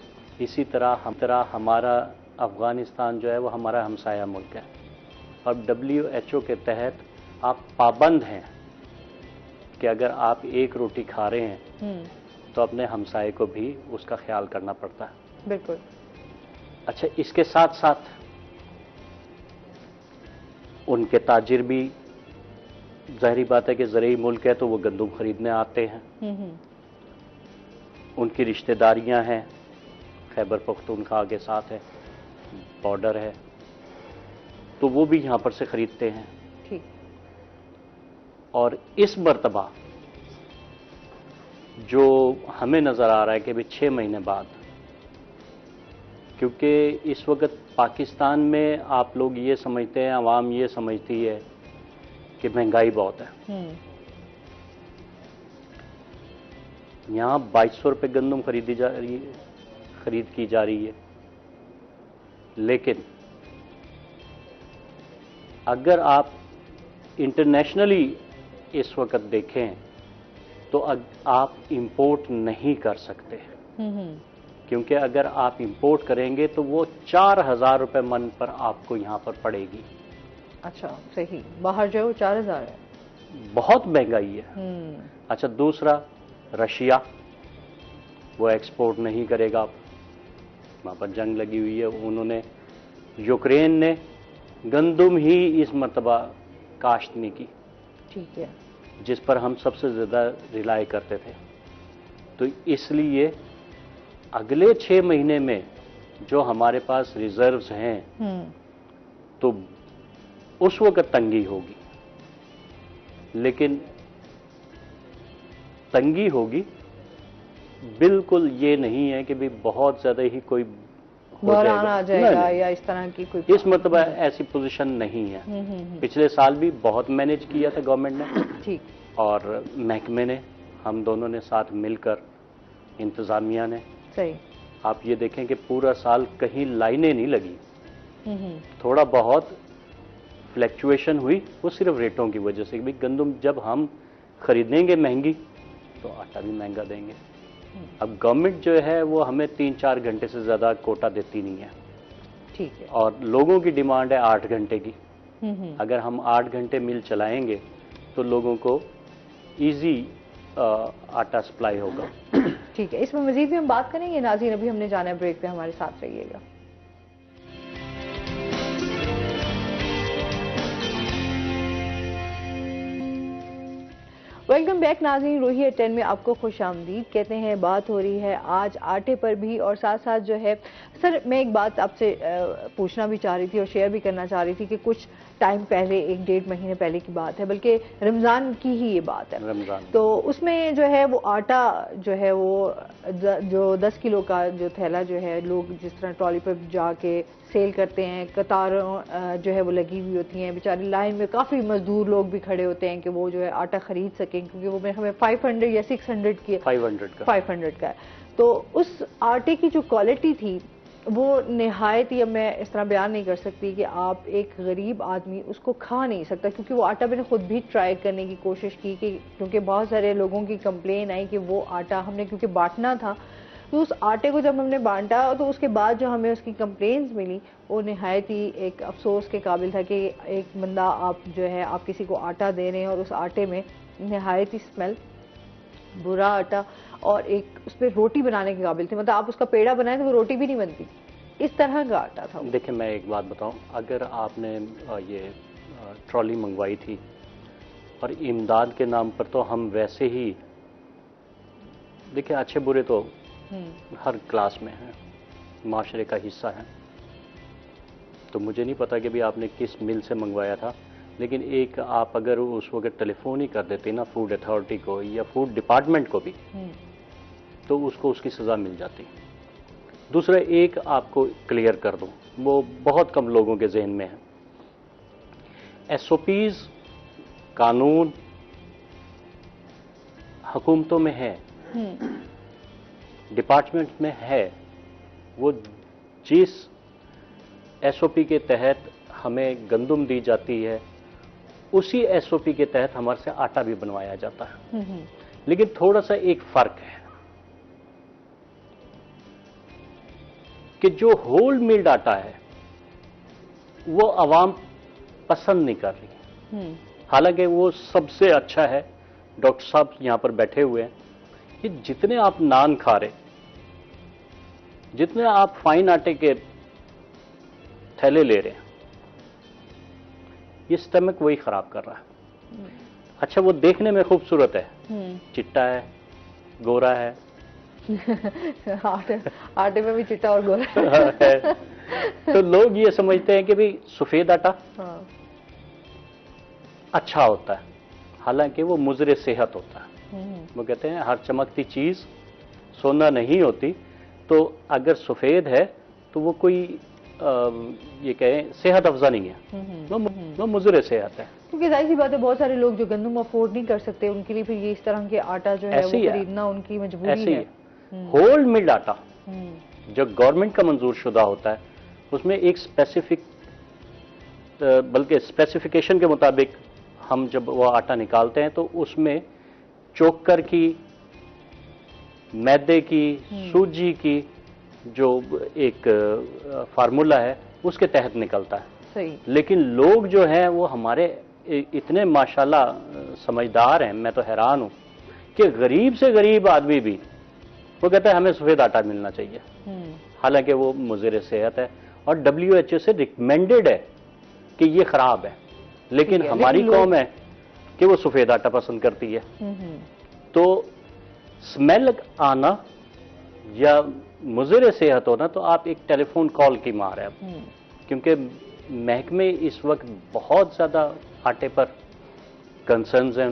इसी तरह हमारा अफ़गानिस्तान जो है वो हमारा हमसाया मुल्क है, और WHO के तहत आप पाबंद हैं कि अगर आप एक रोटी खा रहे हैं तो अपने हमसाये को भी उसका ख्याल करना पड़ता है। बिल्कुल। अच्छा, इसके साथ साथ उनके ताजिर भी, ज़ाहिरी बात है कि ज़राई मुल्क है तो वो गंदम खरीदने आते हैं। उनकी रिश्तेदारियां हैं, खैबर पख्तूनख्वा के साथ है, बॉर्डर है, तो वो भी यहाँ पर से खरीदते हैं। ठीक। और इस मर्तबा जो हमें नज़र आ रहा है कि भी 6 महीने बाद, क्योंकि इस वक्त पाकिस्तान में आप लोग ये समझते हैं, आवाम ये समझती है कि महंगाई बहुत है। यहाँ 2200 रुपये गंदम खरीद की जा रही है, लेकिन अगर आप इंटरनेशनली इस वक्त देखें तो आप इंपोर्ट नहीं कर सकते, क्योंकि अगर आप इंपोर्ट करेंगे तो वो 4000 रुपये मन पर आपको यहाँ पर पड़ेगी। अच्छा, सही। बाहर जो है वो 4000 है, बहुत महंगाई है। अच्छा, दूसरा, रशिया वो एक्सपोर्ट नहीं करेगा, वहाँ पर जंग लगी हुई है। उन्होंने, यूक्रेन ने गंदम ही इस मर्तबा काश्त नहीं की, ठीक है, जिस पर हम सबसे ज़्यादा रिलाई करते थे। तो इसलिए अगले 6 महीने में जो हमारे पास रिजर्व्स हैं तो उस वक्त तंगी होगी, लेकिन तंगी होगी, बिल्कुल ये नहीं है कि भी बहुत ज़्यादा ही कोई बहरान आ जाएगा नहीं, या इस तरह की कोई इस मतलब ऐसी पोजीशन नहीं है। पिछले साल भी बहुत मैनेज किया था गवर्नमेंट ने, ठीक, और महकमे ने, हम दोनों ने साथ मिलकर, इंतजामिया ने। सही। आप ये देखें कि पूरा साल कहीं लाइनें नहीं लगी। थोड़ा बहुत फ्लैक्चुएशन हुई, वो सिर्फ रेटों की वजह से। भी गंदम जब हम खरीदेंगे महंगी तो आटा भी महंगा देंगे। अब गवर्नमेंट जो है वो हमें 3-4 घंटे से ज़्यादा कोटा देती नहीं है। ठीक है। और लोगों की डिमांड है 8 घंटे की। अगर हम 8 घंटे मिल चलाएंगे तो लोगों को इजी आटा सप्लाई होगा। ठीक है, इसमें मजीद भी हम बात करेंगे। नाज़रीन, अभी हमने जाना है ब्रेक पे, हमारे साथ रहिएगा। वेलकम बैक नाज़रीन, रूही एट 10 में आपको खुश आमदीद कहते हैं। बात हो रही है आज आटे पर भी, और साथ साथ जो है सर, मैं एक बात आपसे पूछना भी चाह रही थी और शेयर भी करना चाह रही थी कि कुछ टाइम पहले, 1-1.5 महीने पहले की बात है, बल्कि रमज़ान की ही ये बात है। रमज़ान, तो उसमें जो है वो आटा जो है वो जो 10 किलो का जो थैला जो है, लोग जिस तरह ट्रॉली पर जाके सेल करते हैं, कतारों जो है वो लगी हुई होती हैं, बेचारी लाइन में काफ़ी मजदूर लोग भी खड़े होते हैं कि वो जो है आटा खरीद सकें, क्योंकि वो हमें 500 या 600 की 500 का है। तो उस आटे की जो क्वालिटी थी वो निहायत ही, अब मैं इस तरह बयान नहीं कर सकती कि आप एक गरीब आदमी उसको खा नहीं सकता, क्योंकि वो आटा मैंने खुद भी ट्राई करने की कोशिश की कि क्योंकि बहुत सारे लोगों की कंप्लेन आई कि वो आटा हमने क्योंकि बांटना था, तो उस आटे को जब हमने बांटा तो उसके बाद जो हमें उसकी कंप्लेंट्स मिली वो निहायत ही एक अफसोस के काबिल था कि एक बंदा आप जो है आप किसी को आटा दे रहे हैं और उस आटे में निहायत ही स्मेल, बुरा आटा, और एक उस पर रोटी बनाने के काबिल थे। मतलब आप उसका पेड़ा बनाए तो वो रोटी भी नहीं बनती, इस तरह का आटा था। देखिए, मैं एक बात बताऊं, अगर आपने ये ट्रॉली मंगवाई थी और इमदाद के नाम पर, तो हम वैसे ही देखिए अच्छे बुरे तो हर क्लास में हैं, माशरे का हिस्सा है। तो मुझे नहीं पता कि भी आपने किस मिल से मंगवाया था, लेकिन एक आप अगर उस वक्त टेलीफोन ही कर देते ना फूड अथॉरिटी को या फूड डिपार्टमेंट को भी, तो उसको उसकी सज़ा मिल जाती। दूसरा, एक आपको क्लियर कर दूं, वो बहुत कम लोगों के जहन में है। SOPs कानून हुकूमतों में है, डिपार्टमेंट में है। वो जिस SOP के तहत हमें गंदम दी जाती है, उसी SOP के तहत हमारे से आटा भी बनवाया जाता है। लेकिन थोड़ा सा एक फर्क है कि जो होल मिल्ड आटा है वो आवाम पसंद नहीं कर रही। हालांकि वो सबसे अच्छा है। डॉक्टर साहब यहां पर बैठे हुए हैं कि जितने आप नान खा रहे, जितने आप फाइन आटे के थैले ले रहे हैं, ये स्टमक वही खराब कर रहा है। अच्छा, वो देखने में खूबसूरत है, चिट्टा है, गोरा है, आटे में भी चिट्टा और गोरा है। तो लोग ये समझते हैं कि भाई सफेद आटा अच्छा होता है, हालांकि वो मुजरे सेहत होता है। वो कहते हैं हर चमकती चीज सोना नहीं होती, तो अगर सफेद है तो वो कोई ये कहें सेहत अफजा नहीं है, वो मुजरे सेहत है। क्योंकि जाहिर सी बात है, बहुत सारे लोग जो गंदम अफोर्ड नहीं कर सकते, उनके लिए फिर ये इस तरह के आटा जो है वो खरीदना उनकी मजबूरी है। होल मिल्ड आटा जो गवर्नमेंट का मंजूर शुदा होता है, उसमें एक स्पेसिफिक, बल्कि स्पेसिफिकेशन के मुताबिक हम जब वो आटा निकालते हैं तो उसमें चोकर की, मैदे की, सूजी की जो एक फार्मूला है उसके तहत निकलता है। सही। लेकिन लोग जो हैं वो हमारे इतने माशाल्लाह समझदार हैं, मैं तो हैरान हूं कि गरीब से गरीब आदमी भी वो कहता है हमें सफेद आटा मिलना चाहिए, हालांकि वो मुज़र सेहत है और WHO से रिकमेंडेड है कि ये खराब है, लेकिन हमारी कौम है कि वो सफेद आटा पसंद करती है। तो स्मेल आना या मुज़र सेहत होना तो आप एक टेलीफोन कॉल की मार है, क्योंकि महकमे इस वक्त बहुत ज्यादा आटे पर कंसर्न्स हैं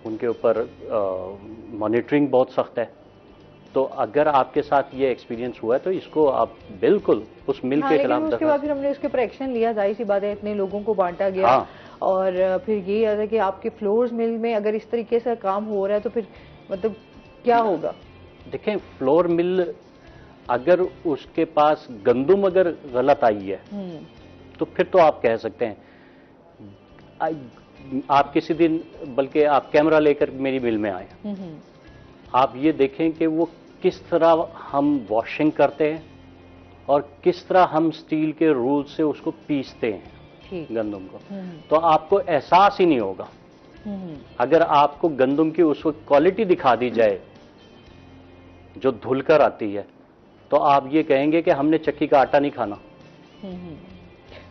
उनके ऊपर मॉनिटरिंग बहुत सख्त है। तो अगर आपके साथ ये एक्सपीरियंस हुआ है तो इसको आप बिल्कुल उस मिल के खिलाफ उसके बाद फिर हमने उसके ऊपर एक्शन लिया, जाहिर सी बात है, इतने लोगों को बांटा गया। और फिर यही आता है कि आपके फ्लोर्स मिल में अगर इस तरीके से काम हो रहा है तो फिर मतलब क्या होगा? देखें, फ्लोर मिल अगर उसके पास गंदुम अगर गलत आई है तो फिर तो आप कह सकते हैं। आप किसी दिन बल्कि आप कैमरा लेकर मेरी मिल में आए, आप ये देखें कि वो किस तरह हम वॉशिंग करते हैं और किस तरह हम स्टील के रूल से उसको पीसते हैं गंदुम को, तो आपको एहसास ही नहीं होगा। अगर आपको गंदुम की उस वक्त क्वालिटी दिखा दी जाए जो धुलकर आती है तो आप ये कहेंगे कि हमने चक्की का आटा नहीं खाना।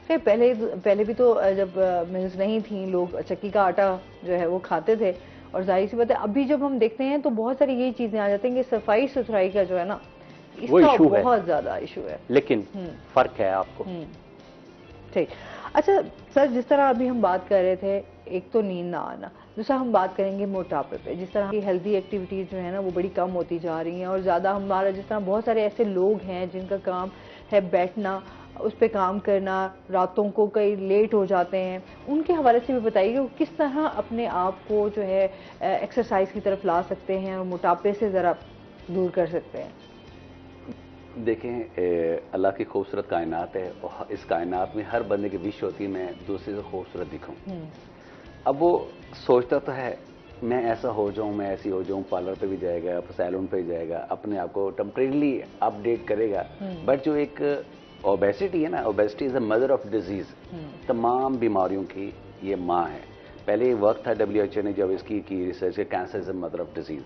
फिर पहले भी तो जब मिल्स नहीं थी, लोग चक्की का आटा जो है वो खाते थे। और जाहिर सी बात है अभी जब हम देखते हैं तो बहुत सारी यही चीजें आ जाती हैं कि सफाई सुथराई का जो है ना, इसका बहुत ज्यादा इशू है। लेकिन फर्क है आपको। ठीक। अच्छा सर, जिस तरह अभी हम बात कर रहे थे, एक तो नींद ना आना, दूसरा हम बात करेंगे मोटापे पे। जिस तरह की हेल्दी एक्टिविटीज जो है ना वो बड़ी कम होती जा रही हैं और ज्यादा हमारा, जिस तरह बहुत सारे ऐसे लोग हैं जिनका काम है बैठना, उस पर काम करना, रातों को कई लेट हो जाते हैं, उनके हवाले से भी बताइए कि किस तरह अपने आप को जो है एक्सरसाइज की तरफ ला सकते हैं और मोटापे से ज़रा दूर कर सकते हैं। देखें, अल्लाह की खूबसूरत कायनात है और इस कायनात में हर बंदे की विश होती है मैं दूसरे से खूबसूरत दिखूं। अब वो सोचता तो है मैं ऐसा हो जाऊं, मैं ऐसी हो जाऊं, पार्लर पे भी जाएगा, सैलून पे जाएगा, अपने आप को टेम्परेरीली अपडेट करेगा, बट जो एक ओबेसिटी है ना, obesity is the mother of disease. तमाम बीमारियों की ये माँ है। पहले वक्त था WHO ने जब इसकी की रिसर्च के cancer is the mother of disease,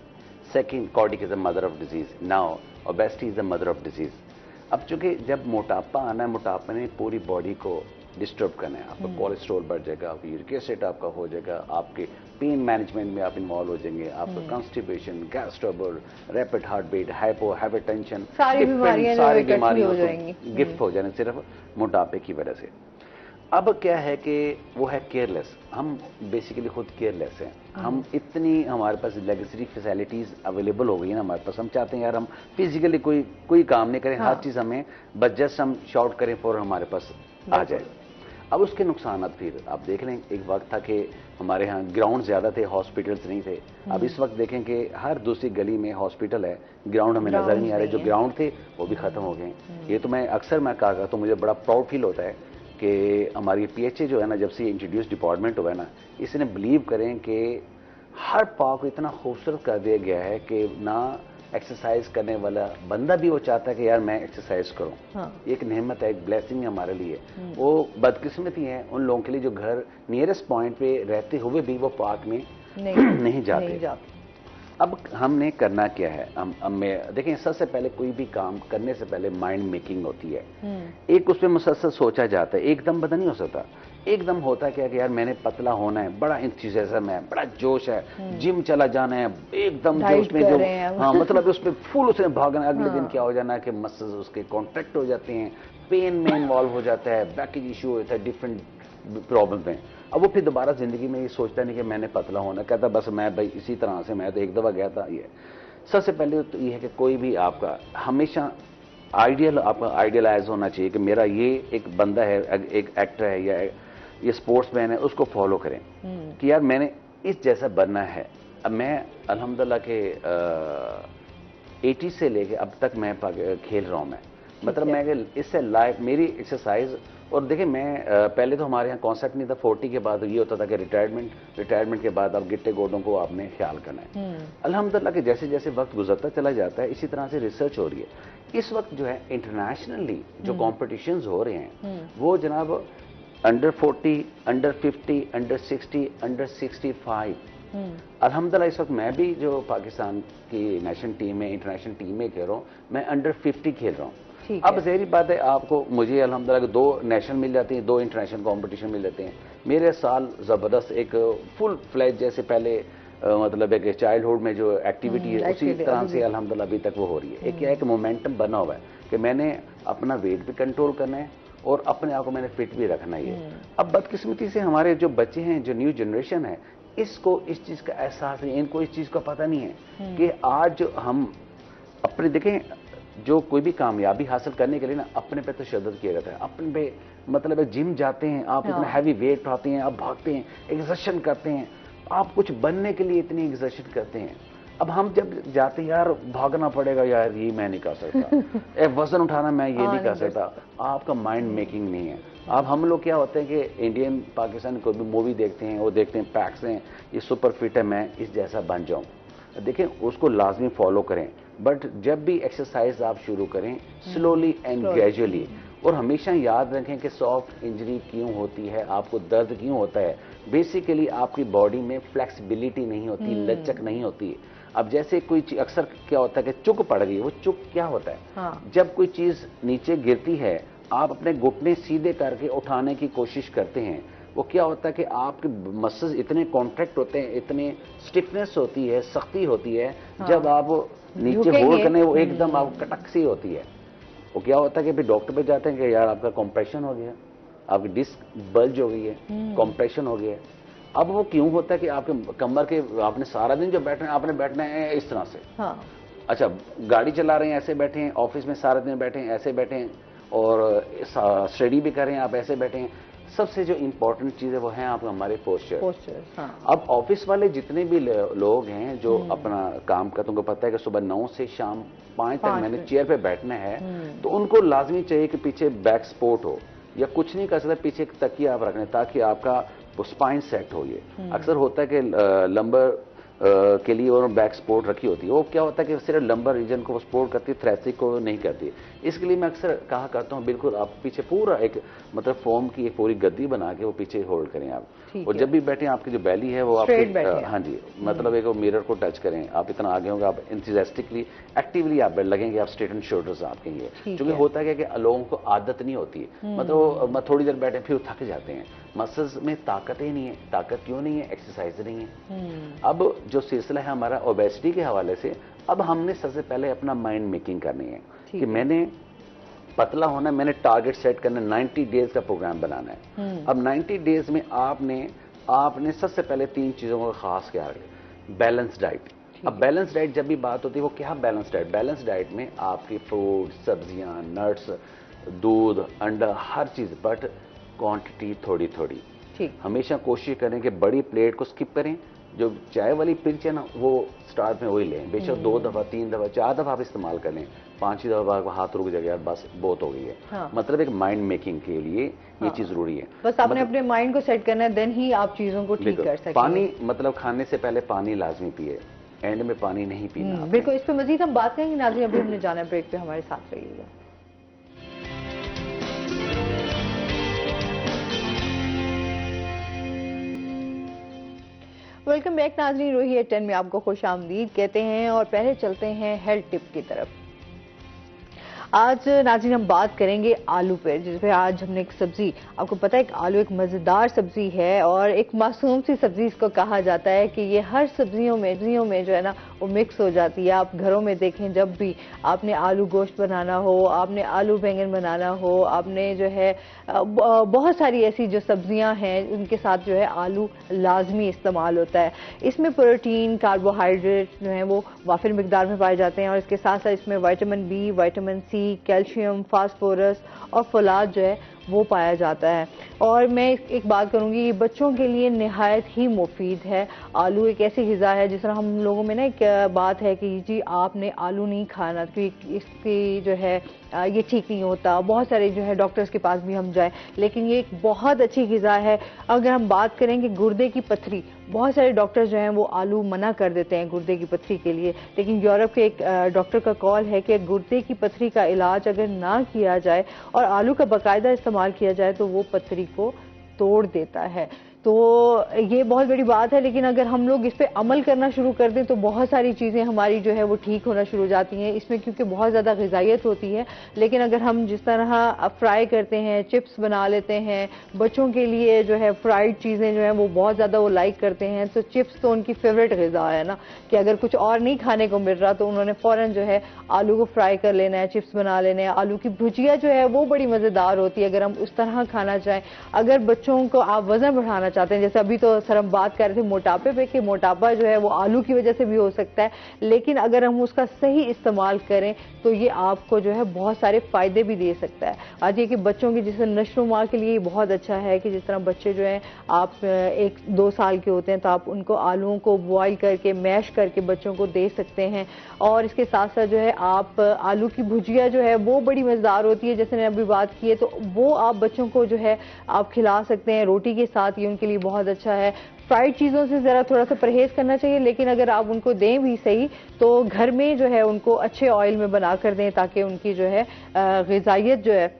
second cardiac is the mother of disease, now obesity is the mother of disease. अब चूंकि जब मोटापा आना है, मोटापा ने पूरी बॉडी को डिस्टर्ब करना है, आपका कोलेस्ट्रॉल बढ़ जाएगा, आपका यूरिक एसिड आपका हो जाएगा, आपके पेन मैनेजमेंट में आप इन्वॉल्व हो जाएंगे, आपका constipation, gas trouble, rapid heart beat, hypertension, सारी बीमारियां हो जाएंगी, गिफ्ट हो जाने सिर्फ मोटापे की वजह से। अब क्या है कि वो है केयरलेस। हम बेसिकली खुद केयरलेस हैं। हम इतनी हमारे पास लग्जरी फैसिलिटीज अवेलेबल हो गई है ना हमारे पास, हम चाहते हैं यार हम फिजिकली कोई काम नहीं करें, हर चीज हमें बस जस्ट हम शॉर्ट करें फॉर हमारे पास आ जाए। अब उसके नुकसान फिर आप देख लें, एक वक्त था कि हमारे यहाँ ग्राउंड ज्यादा थे, हॉस्पिटल्स नहीं थे। अब इस वक्त देखें कि हर दूसरी गली में हॉस्पिटल है, ग्राउंड हमें नजर नहीं आ रहे। जो ग्राउंड थे वो भी खत्म हो गए। ये तो मैं अक्सर कहा तो मुझे बड़ा प्राउड फील होता है कि हमारी PHA जो है ना, जब से इंट्रोड्यूस डिपार्टमेंट हुआ है ना, इसने बिलीव करें कि हर पार्क को इतना खूबसूरत कर दिया गया है कि ना एक्सरसाइज करने वाला बंदा भी वो चाहता है कि यार मैं एक्सरसाइज करूं। एक नेमत है, एक ब्लेसिंग है हमारे लिए। वो बदकिस्मती है उन लोगों के लिए जो घर नियरेस्ट पॉइंट पे रहते हुए भी वो पार्क में नहीं जाते। अब हमने करना क्या है? हम देखें, सबसे पहले कोई भी काम करने से पहले माइंड मेकिंग होती है। एक उस पर मुसलसल सोचा जाता है, एकदम पता नहीं हो सकता। एकदम होता क्या कि यार मैंने पतला होना है, बड़ा इंथुसियाज्म है, बड़ा जोश है, जिम चला जाना है, एकदम जो उसमें जो मतलब उस पर फुल उसने भागना है। अगले दिन क्या हो जाना है कि मसल्स उसके कॉन्ट्रैक्ट हो जाते हैं, पेन में इन्वॉल्व हो जाता है, बैक इशू होता है, डिफरेंट प्रॉब्लम में। अब वो फिर दोबारा जिंदगी में ये सोचता नहीं कि मैंने पतला होना, कहता बस मैं भाई इसी तरह से, मैं तो एक दफा गया था। ये सबसे पहले तो ये है कि कोई भी आपका हमेशा आइडियल, आपका आइडियलाइज होना चाहिए कि मेरा ये एक बंदा है, एक एक्टर है या ये स्पोर्ट्समैन है, उसको फॉलो करें कि यार मैंने इस जैसा बनना है। अब मैं अल्हम्दुलिल्लाह के 80 से लेके अब तक मैं खेल रहा हूं। मैं मतलब मैं इससे लाइफ मेरी एक्सरसाइज। और देखिए मैं पहले तो हमारे यहाँ कॉन्सेप्ट नहीं था, 40 के बाद ये होता था कि रिटायरमेंट के बाद अब गिट्टे गोडों को आपने ख्याल करना है। अल्हम्दुलिल्लाह कि जैसे जैसे वक्त गुजरता चला जाता है, इसी तरह से रिसर्च हो रही है। इस वक्त जो है इंटरनेशनली जो कॉम्पिटिशन्स हो रहे हैं वो जनाब अंडर 40, अंडर 50, अंडर 60, अंडर 65। अल्हम्दुलिल्लाह इस वक्त मैं भी जो पाकिस्तान की नेशनल टीम में, इंटरनेशनल टीम में खेल रहा हूँ, मैं अंडर 50 खेल रहा हूँ। अब ज़ाहिर बात है आपको, मुझे अल्हम्दुलिल्लाह 2 नेशनल मिल जाती हैं, 2 इंटरनेशनल कंपटीशन मिल जाते हैं। मेरे साल ज़बरदस्त एक फुल फ्लैज जैसे पहले मतलब एक चाइल्डहुड में जो एक्टिविटी है उसी तरह से अल्हम्दुलिल्लाह अभी तक वो हो रही है। एक क्या है कि मोमेंटम बना हुआ है कि मैंने अपना वेट भी कंट्रोल करना है और अपने आप को मैंने फिट भी रखना ही है। अब बदकिस्मती से हमारे जो बच्चे हैं, जो न्यू जनरेशन है, इसको इस चीज़ का एहसास नहीं, इनको इस चीज़ का पता नहीं है कि आज हम अपने देखें, जो कोई भी कामयाबी हासिल करने के लिए ना अपने पे तो शिद्दत किया जाता है। अपने पे मतलब है, जिम जाते हैं आप, इतना हैवी वेट उठाते हैं, आप भागते हैं, एक्सरसाइज करते हैं, आप कुछ बनने के लिए इतनी एक्सरसाइज करते हैं। अब हम जब जाते हैं, यार भागना पड़ेगा, यार ये मैं नहीं कर सकता, वजन उठाना मैं ये नहीं कर सकता, आपका माइंड मेकिंग नहीं है। अब हम लोग क्या होते हैं कि इंडियन पाकिस्तान कोई भी मूवी देखते हैं, वो देखते हैं पैक्स हैं, ये सुपर फिट है, मैं इस जैसा बन जाऊं। देखें, उसको लाजमी फॉलो करें, बट जब भी एक्सरसाइज आप शुरू करें स्लोली एंड ग्रेजुअली, और हमेशा याद रखें कि सॉफ्ट इंजरी क्यों होती है, आपको दर्द क्यों होता है। बेसिकली आपकी बॉडी में फ्लेक्सिबिलिटी नहीं होती, लचक नहीं होती। अब जैसे कोई चीज, अक्सर क्या होता है कि चुक पड़ गई, वो चुक क्या होता है, जब कोई चीज नीचे गिरती है, आप अपने घुटने सीधे करके उठाने की कोशिश करते हैं, वो क्या होता है कि आपके मसल्स इतने कॉन्ट्रैक्ट होते हैं, इतने स्टिफनेस होती है, सख्ती होती है, जब आप नीचे होल्ड करने, वो एकदम आप कटक सी होती है। वो क्या होता है कि फिर डॉक्टर पे जाते हैं कि यार आपका कॉम्प्रेशन हो गया, आपकी डिस्क बल्ज हो गई है, कॉम्प्रेशन हो गया। अब वो क्यों होता है कि आपके कमर के, आपने सारा दिन जो बैठना है, आपने बैठना है इस तरह से। अच्छा, गाड़ी चला रहे हैं ऐसे बैठे हैं, ऑफिस में सारा दिन बैठे हैं ऐसे बैठे हैं, और स्टडी भी कर रहे हैं आप ऐसे बैठे हैं। सबसे जो इंपॉर्टेंट चीज है वो है आपका हमारे पोस्चर। अब ऑफिस वाले जितने भी लोग हैं जो अपना काम करते हैं, उनको पता है कि सुबह 9 से शाम 5 तक मैंने चेयर पे बैठना है, तो उनको लाजमी चाहिए कि पीछे बैक सपोर्ट हो, या कुछ नहीं कर सकता, पीछे एक तकिया आप रखने, ताकि आपका स्पाइन सेट हो। ये अक्सर होता है कि लंबर के लिए और बैक सपोर्ट रखी होती है, वो क्या होता है कि सिर्फ लंबर रीजन को सपोर्ट करती है, थ्रेसिक को नहीं करती। इसके लिए मैं अक्सर कहा करता हूँ, बिल्कुल आप पीछे पूरा एक मतलब फोम की एक पूरी गद्दी बना के वो पीछे होल्ड करें आप, और जब भी बैठे आपकी जो बैली है वो आपके, हाँ जी, मतलब एक मिरर को टच करें, आप इतना आगे होंगे, आप इंथुसियास्टिकली एक्टिवली आप लगेंगे, आप स्ट्रेट एंड शोल्डर्स आपके ये, क्योंकि होता है कि लोगों को आदत नहीं होती, मतलब थोड़ी देर बैठे फिर थक जाते हैं, मसल्स में ताकत ही नहीं है। ताकत क्यों नहीं है? एक्सरसाइज नहीं है। अब जो सिलसिला है हमारा ओबेसिटी के हवाले से, अब हमने सबसे पहले अपना माइंड मेकिंग करनी है कि मैंने पतला होना है, मैंने टारगेट सेट करना है, 90 डेज का प्रोग्राम बनाना है। अब 90 डेज में आपने सबसे पहले 3 चीजों का खास ख्याल रखें। Balance diet. अब बैलेंस डाइट जब भी बात होती है, वो क्या बैलेंस डाइट? बैलेंस डाइट में आपकी फ्रूट, सब्जियां, नट्स, दूध, अंडा, हर चीज, बट क्वांटिटी थोड़ी थोड़ी। हमेशा कोशिश करें कि बड़ी प्लेट को स्किप करें, जो चाय वाली पिंच है ना, वो स्टार्ट में वही लें, बेशक 2 दफा 3 दफा 4 दफा आप इस्तेमाल कर लें, 5 दफा हाथ रुक जाएगा, बस बहुत हो गई है। मतलब एक माइंड मेकिंग के लिए ये चीज जरूरी है। बस आपने अपने माइंड को सेट करना है, देन ही आप चीजों को ठीक कर सकते। पानी, मतलब खाने से पहले पानी लाजमी पिए, एंड में पानी नहीं पीना। बिल्कुल, इस पे मजीद हम बात करेंगे। नाज़रीन, अभी हमने जाना है ब्रेक पे, हमारे साथ रहिएगा। वेलकम बैक नाज़रीन, रोही एट 10 में आपको खुश आमदीद कहते हैं, और पहले चलते हैं हेल्थ टिप की तरफ। आज नाज़रीन हम बात करेंगे आलू पर, जिस पे आज हमने एक सब्जी, आपको पता है कि आलू एक मज़ेदार सब्जी है और एक मासूम सी सब्जी इसको कहा जाता है कि ये हर सब्जियों में जो है ना वो मिक्स हो जाती है। आप घरों में देखें, जब भी आपने आलू गोश्त बनाना हो, आपने आलू बैंगन बनाना हो, आपने जो है बहुत सारी ऐसी जो सब्जियां हैं उनके साथ जो है आलू लाजमी इस्तेमाल होता है। इसमें प्रोटीन, कार्बोहाइड्रेट जो है वो वाफिर मिकदार में पाए जाते हैं, और इसके साथ साथ इसमें vitamin B, vitamin C, calcium, phosphorus और फौलाद जो है वो पाया जाता है। और मैं एक बात करूंगी, ये बच्चों के लिए निहायत ही मुफीद है। आलू एक ऐसी ग़िज़ा है, जिस तरह हम लोगों में ना एक बात है कि जी आपने आलू नहीं खाना क्योंकि इसकी जो है ये ठीक नहीं होता, बहुत सारे जो है डॉक्टर्स के पास भी हम जाए, लेकिन ये एक बहुत अच्छी ग़िज़ा है। अगर हम बात करेंगे गुर्दे की पथरी, बहुत सारे डॉक्टर्स जो हैं वो आलू मना कर देते हैं गुर्दे की पथरी के लिए, लेकिन यूरोप के एक डॉक्टर का कॉल है कि गुर्दे की पथरी का इलाज अगर ना किया जाए और आलू का बाकायदा इस्तेमाल किया जाए तो वो पथरी को तोड़ देता है। तो ये बहुत बड़ी बात है, लेकिन अगर हम लोग इस पे अमल करना शुरू कर दें तो बहुत सारी चीज़ें हमारी जो है वो ठीक होना शुरू हो जाती हैं। इसमें क्योंकि बहुत ज़्यादा ग़िज़ाइयत होती है, लेकिन अगर हम जिस तरह फ्राई करते हैं, चिप्स बना लेते हैं, बच्चों के लिए जो है फ्राइड चीज़ें जो हैं वो बहुत ज़्यादा वो लाइक करते हैं, तो चिप्स तो उनकी फेवरेट ग़िज़ा है ना, कि अगर कुछ और नहीं खाने को मिल रहा तो उन्होंने फ़ौरन जो है आलू को फ्राई कर लेना है, चिप्स बना लेने हैं। आलू की भुजिया जो है वो बड़ी मज़ेदार होती है अगर हम उस तरह खाना चाहें। अगर बच्चों को आप वज़न बढ़ाना चाहते हैं। जैसे अभी तो सर हम बात कर रहे थे मोटापे पे कि मोटापा जो है वो आलू की वजह से भी हो सकता है, लेकिन अगर हम उसका सही इस्तेमाल करें तो ये आपको जो है बहुत सारे फायदे भी दे सकता है। आज ये कि बच्चों की जैसे नशोनुमा के लिए बहुत अच्छा है कि जिस तरह बच्चे जो हैं आप 1-2 साल के होते हैं तो आप उनको आलूओं को बॉईल करके मैश करके बच्चों को दे सकते हैं। और इसके साथ साथ जो है आप आलू की भुजिया जो है वो बड़ी मज़ेदार होती है, जैसे मैंने अभी बात की है, तो वो आप बच्चों को जो है आप खिला सकते हैं रोटी के साथ, ये उनके लिए बहुत अच्छा है। फ्राइड चीज़ों से ज़रा थोड़ा सा परहेज करना चाहिए, लेकिन अगर आप उनको दें भी सही तो घर में जो है उनको अच्छे ऑयल में बना कर दें ताकि उनकी जो है ग़िज़ाइयत जो है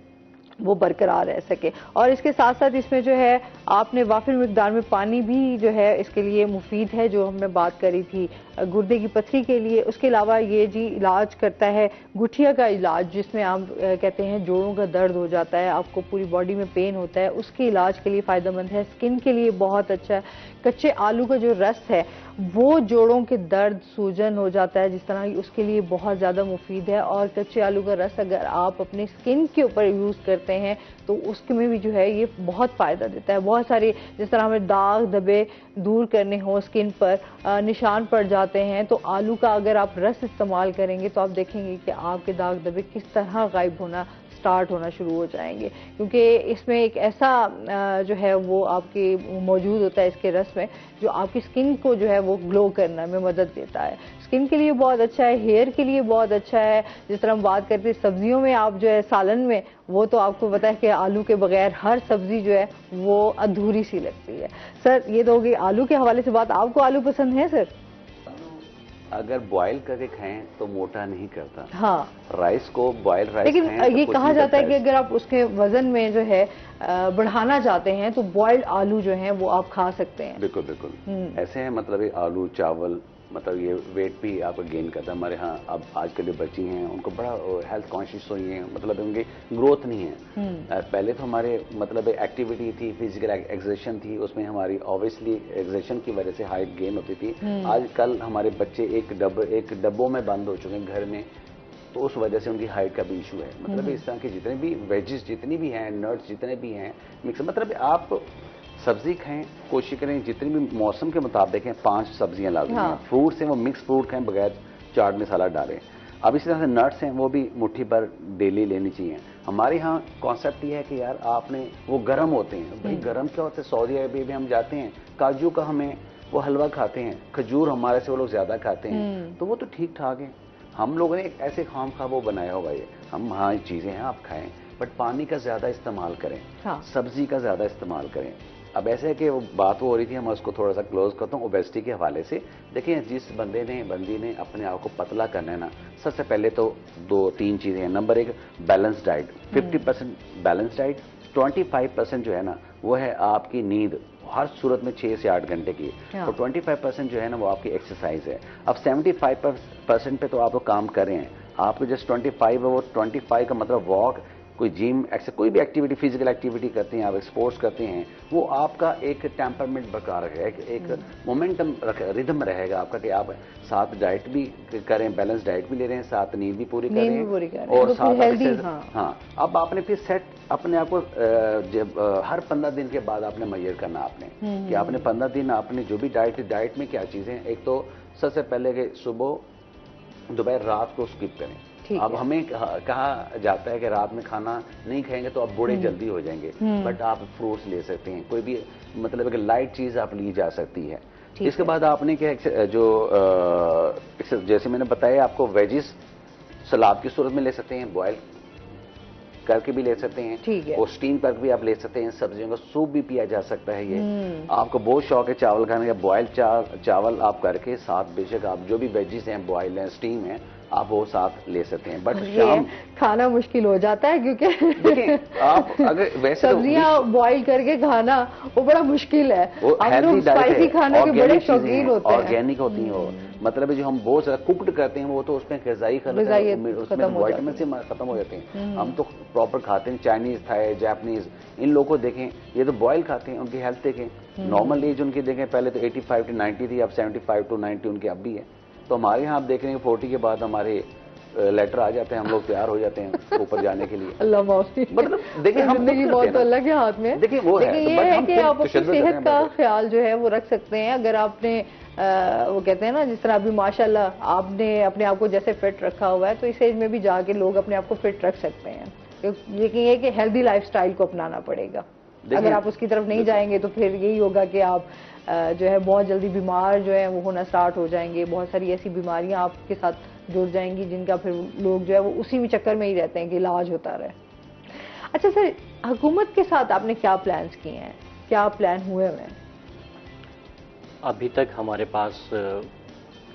वो बरकरार रह सके। और इसके साथ साथ इसमें जो है आपने वाफिर मिकदार में पानी भी जो है इसके लिए मुफीद है, जो हमने बात करी थी गुर्दे की पथरी के लिए। उसके अलावा ये जी इलाज करता है गुठिया का इलाज, जिसमें आप कहते हैं जोड़ों का दर्द हो जाता है, आपको पूरी बॉडी में पेन होता है, उसके इलाज के लिए फ़ायदेमंद है। स्किन के लिए बहुत अच्छा है। कच्चे आलू का जो रस है वो जोड़ों के दर्द सूजन हो जाता है जिस तरह, उसके लिए बहुत ज़्यादा मुफीद है। और कच्चे आलू का रस अगर आप अपने स्किन के ऊपर यूज़ करते हैं तो उसमें भी जो है ये बहुत फ़ायदा देता है। बहुत सारे जिस तरह हमें दाग धब्बे दूर करने हो, स्किन पर निशान पड़ जाते हैं, तो आलू का अगर आप रस इस्तेमाल करेंगे तो आप देखेंगे कि आपके दाग धब्बे किस तरह गायब होना स्टार्ट होना शुरू हो जाएंगे, क्योंकि इसमें एक ऐसा जो है वो आपके मौजूद होता है इसके रस में, जो आपकी स्किन को जो है वो ग्लो करने में मदद देता है। स्किन के लिए बहुत अच्छा है, हेयर के लिए बहुत अच्छा है। जिस तरह हम बात करते हैं सब्जियों में, आप जो है सालन में, वो तो आपको पता है कि आलू के बगैर हर सब्जी जो है वो अधूरी सी लगती है। सर ये तो होगी आलू के हवाले से बात। आपको आलू पसंद है सर? अगर बॉयल करके खाएं तो मोटा नहीं करता। हाँ, राइस को बॉयल राइस लेकिन खाएं तो ये कुछ कहा नहीं जाता है करता कि अगर आप उसके वजन में जो है बढ़ाना चाहते हैं तो बॉइल्ड आलू जो हैं वो आप खा सकते हैं। बिल्कुल बिल्कुल ऐसे हैं, मतलब ये आलू चावल, मतलब ये वेट भी आपका गेन करता है। हमारे यहाँ अब आजकल जो बच्ची हैं उनको बड़ा हेल्थ कॉन्शियस हुई हैं, मतलब उनकी ग्रोथ नहीं है। पहले तो हमारे मतलब एक्टिविटी थी, फिजिकल एक्सर्शन थी, उसमें हमारी ऑब्वियसली एक्सर्शन की वजह से हाइट गेन होती थी। आजकल हमारे बच्चे एक डब्बों में बंद हो चुके हैं घर में, तो उस वजह से उनकी हाइट का भी इशू है। मतलब इस तरह के जितने भी वेजेस जितनी भी हैं, नट्स जितने भी हैं, मिक्स, मतलब आप सब्जी खाएं, कोशिश करें जितनी भी मौसम के मुताबिक हैं 5 सब्जियां लाजमी हैं। फ्रूट्स हैं वो मिक्स फ्रूट खाएं बगैर चाट मसाला डालें। अब इसी तरह से नट्स हैं वो भी मुट्ठी पर डेली लेनी चाहिए। हमारे यहाँ कॉन्सेप्ट ये है कि यार आपने वो गर्म होते हैं, भाई गर्म क्या होता है, सऊदी अरबिया में हम जाते हैं, काजू का हमें वो हलवा खाते हैं, खजूर हमारे से वो लोग ज्यादा खाते हैं, तो वो तो ठीक ठाक है। हम लोगों ने एक ऐसे खाम खा वो बनाया होगा ये, हम हाँ चीजें हैं आप खाएं, बट पानी का ज्यादा इस्तेमाल करें, सब्जी का ज्यादा इस्तेमाल करें। अब ऐसे है कि वो बात हो रही थी, हम उसको थोड़ा सा क्लोज करता हूँ ओबेसिटी के हवाले से। देखिए जिस बंदी ने अपने आप को पतला करना है ना, सबसे पहले तो 2-3 चीजें हैं। Number 1 balance diet, 50% balance diet, 25% जो है ना वो है आपकी नींद, हर सूरत में 6 से 8 घंटे की, तो 25% जो है ना वो आपकी एक्सरसाइज है। अब 75% पे तो आप लोग काम कर रहे हैं, आपको जस्ट 25 है, वो 25 का मतलब वॉक, कोई जिम एक्सरसाइज, कोई भी एक्टिविटी, फिजिकल एक्टिविटी करते हैं आप, स्पोर्ट्स करते हैं, वो आपका एक टेम्परमेंट बरकरार रखेगा, एक मोमेंटम रिदम रहेगा आपका कि आप साथ डाइट भी करें, बैलेंस डाइट भी ले रहे हैं, साथ नींद भी पूरी करें और साथ हाँ। अब आपने फिर सेट अपने आप को हर 15 दिन के बाद आपने मेजर करना आपने कि आपने 15 दिन आपने जो भी डाइट में क्या चीजें, एक तो सबसे पहले कि सुबह दोपहर रात को स्किप करें। अब हमें कहा जाता है कि रात में खाना नहीं खाएंगे तो आप बूढ़े जल्दी हो जाएंगे, बट आप फ्रूट्स ले सकते हैं, कोई भी मतलब एक लाइट चीज आप ली जा सकती है। इसके बाद आपने क्या जो जैसे मैंने बताया आपको वेजिस सलाद की सूरत में ले सकते हैं, बॉयल करके भी ले सकते हैं और स्टीम करके भी आप ले सकते हैं। सब्जियों का सूप भी पिया जा सकता है। ये आपको बहुत शौक है चावल खाने का, बॉयल चावल आप करके साथ बेशक आप जो भी वेजिस हैं, बॉयल हैं, स्टीम है, आप वो साथ ले सकते हैं। बट शाम खाना मुश्किल हो जाता है क्योंकि आप अगर वैसे सब्जियां बॉईल करके खाना वो बड़ा मुश्किल है। आप लोग स्पाइसी खाने के बड़े शौकीन होते हैं, ऑर्गेनिक होती हैं वो, मतलब जो हम बहुत ज्यादा कुक्ड करते हैं वो तो उसमें ग़िज़ाई उसमें विटामिन से खत्म हो जाते हैं। हम तो प्रॉपर खाते हैं, चाइनीज, थाई, जापानीज, इन लोगों को देखें ये तो बॉयल खाते हैं, उनकी हेल्थ देखें, नॉर्मल एज उनकी देखें पहले तो 85 to 90 थी, अब 75 to 90 उनकी अब भी है। तो हमारे यहाँ आप देख रहे हैं 40 के बाद हमारे लेटर आ जाते हैं, हम लोग तैयार हो जाते हैं ऊपर जाने के लिए। अल्लाह माफ़ी। मतलब देखिए हम जिंदगी बहुत तो अल्लाह के हाथ में। देखिए वो है, लेकिन ये है कि आप अपनी सेहत का ख्याल जो है वो रख सकते हैं। अगर आपने वो कहते हैं ना, जिस तरह अभी माशाल्लाह आपने अपने आप को जैसे फिट रखा हुआ है, तो इस एज में भी जाके लोग अपने आप को फिट रख सकते हैं। लेकिन ये कि हेल्दी लाइफस्टाइल को अपनाना पड़ेगा। अगर आप उसकी तरफ नहीं जाएंगे तो फिर यही होगा कि आप जो है बहुत जल्दी बीमार जो है वो होना स्टार्ट हो जाएंगे। बहुत सारी ऐसी बीमारियां आपके साथ जुड़ जाएंगी जिनका फिर लोग जो है वो उसी में चक्कर में ही रहते हैं कि इलाज होता रहे। अच्छा सर, हुकूमत के साथ आपने क्या प्लान्स किए हैं, क्या प्लान हुए हुए हैं? अभी तक हमारे पास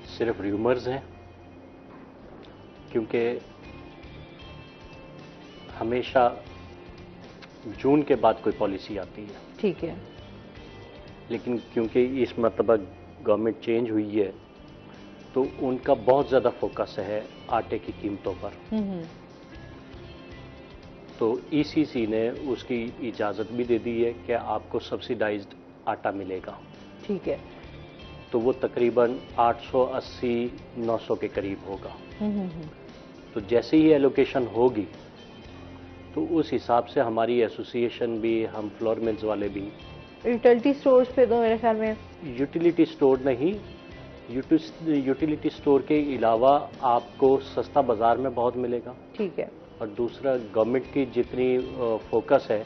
सिर्फ र्यूमर्स हैं, क्योंकि हमेशा जून के बाद कोई पॉलिसी आती है। ठीक है। लेकिन क्योंकि इस मरतबा गवर्नमेंट चेंज हुई है तो उनका बहुत ज़्यादा फोकस है आटे की कीमतों पर। तो ईसीसी ने उसकी इजाज़त भी दे दी है कि आपको सब्सिडाइज्ड आटा मिलेगा। ठीक है। तो वो तकरीबन 880-900 के करीब होगा। तो जैसे ही एलोकेशन होगी तो उस हिसाब से हमारी एसोसिएशन भी, हम फ्लोर मिल्स वाले भी, यूटिलिटी स्टोर्स पे तो मेरे ख्याल में, यूटिलिटी स्टोर नहीं, यूटिलिटी स्टोर के अलावा आपको सस्ता बाजार में बहुत मिलेगा। ठीक है। और दूसरा, गवर्नमेंट की जितनी फोकस है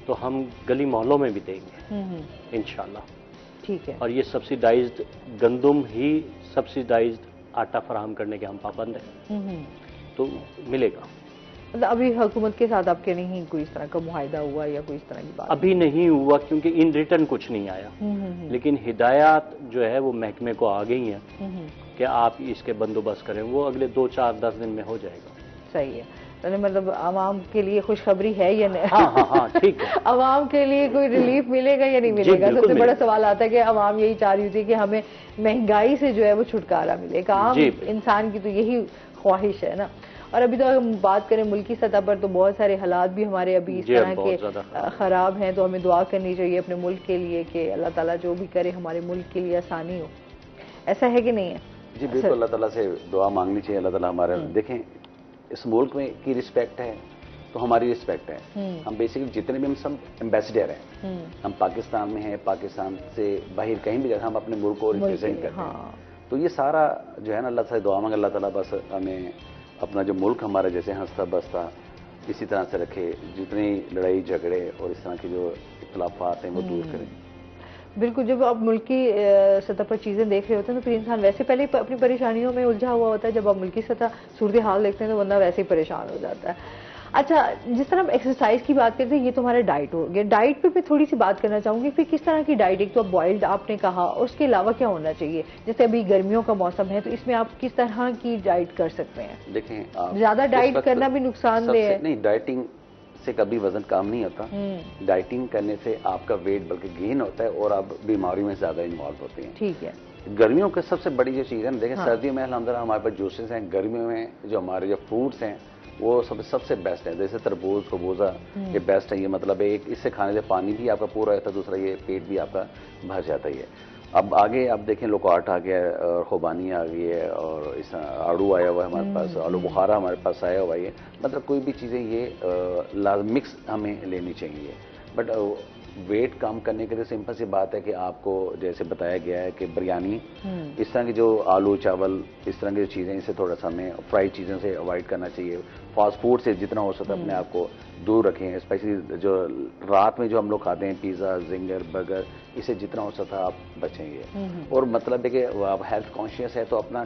तो हम गली मोहल्लों में भी देंगे इंशाल्लाह। ठीक है। और ये सब्सिडाइज्ड गंदुम ही सब्सिडाइज्ड आटा फराहम करने के हम पाबंद हैं, तो मिलेगा। मतलब अभी हुकूमत के साथ आपके नहीं कोई इस तरह का मुआहिदा हुआ या कोई इस तरह की बात? अभी नहीं हुआ, क्योंकि इन रिटर्न कुछ नहीं आया। लेकिन हिदायत जो है वो महकमे को आ गई हैं कि आप इसके बंदोबस्त करें। वो अगले 2-4-10 दिन में हो जाएगा। सही है। तो मतलब आवाम के लिए खुशखबरी है या नहीं? हाँ, ठीक है। आवाम के लिए कोई रिलीफ मिलेगा या नहीं मिलेगा? सबसे बड़ा सवाल आता है कि आवाम यही चाह रही थी कि हमें महंगाई से जो है वो छुटकारा मिलेगा। आम इंसान की तो यही ख्वाहिश है ना। और अभी तो हम बात करें मुल्की सतह पर, तो बहुत सारे हालात भी हमारे अभी इस तरह के ख़राब हैं। तो हमें दुआ करनी चाहिए अपने मुल्क के लिए कि अल्लाह ताला जो भी करे हमारे मुल्क के लिए आसानी हो। ऐसा है कि नहीं है? जी बिल्कुल, अल्लाह ताला से दुआ मांगनी चाहिए। अल्लाह ताला हमारे, देखें इस मुल्क में की रिस्पेक्ट है तो हमारी रिस्पेक्ट है। हम बेसिकली जितने भी हम सब एम्बेसडर हैं, हम पाकिस्तान में हैं, पाकिस्तान से बाहर कहीं भी जाए हम अपने मुल्क को रिप्रेजेंट करते हैं। तो ये सारा जो है ना, अल्लाह से दुआ मांगे, अल्लाह ताला बस हमें अपना जो मुल्क हमारा जैसे हंसता बसता इसी तरह से रखे, जितनी लड़ाई झगड़े और इस तरह की जो इख्तलाफात हैं वो दूर करें। बिल्कुल। जब आप मुल्की सतह पर चीज़ें देख रहे होते हैं तो फिर इंसान वैसे पहले अपनी परेशानियों में उलझा हुआ होता है। जब आप मुल्की सतह सूरत हाल देखते हैं तो बंदा वैसे ही परेशान हो जाता है। अच्छा, जिस तरह हम एक्सरसाइज की बात करते हैं, ये तो हमारा डाइट हो गया। डाइट पे मैं थोड़ी सी बात करना चाहूँगी। फिर किस तरह की डाइट? एक तो बॉइल्ड आपने कहा, और उसके अलावा क्या होना चाहिए? जैसे अभी गर्मियों का मौसम है तो इसमें आप किस तरह की डाइट कर सकते हैं? देखें, ज़्यादा डाइट करना भी नुकसानदेह है? नहीं, डाइटिंग से कभी वजन कम नहीं होता। डाइटिंग करने से आपका वेट बल्कि गेन होता है और आप बीमारी में ज्यादा इन्वॉल्व होते हैं। ठीक है। गर्मियों की सबसे बड़ी जो चीज़ है ना, देखें सर्दियों में अल्हम्दुलिल्लाह हमारे पास जूसेस हैं, गर्मियों में जो हमारे जो फ्रूट्स हैं वो सबसे बेस्ट है। जैसे तरबूज, खरबूजा, ये बेस्ट है। ये मतलब है एक इससे खाने से पानी भी आपका पूरा रहता है, दूसरा ये पेट भी आपका भर जाता है। अब आगे आप देखें, लोकाट आ गया है और खुबानी आ गई है और इस आड़ू आया हुआ है हमारे पास, आलू बुखारा हमारे पास आया हुआ है। मतलब कोई भी चीज़ें ये मिक्स हमें लेनी चाहिए। बट वेट कम करने के लिए सिंपल सी बात है कि आपको जैसे बताया गया है कि बिरयानी, इस तरह की जो आलू चावल इस तरह की चीज़ें, इसे थोड़ा सा हमें फ्राइड चीज़ों से अवॉइड करना चाहिए। फास्ट फूड से जितना हो सकता है अपने आप को दूर रखें। स्पेशली जो रात में जो हम लोग खाते हैं पिज़्ज़ा, जिंगर, बर्गर, इसे जितना हो सकता है आप बचेंगे। और मतलब है कि आप हेल्थ कॉन्शियस है तो अपना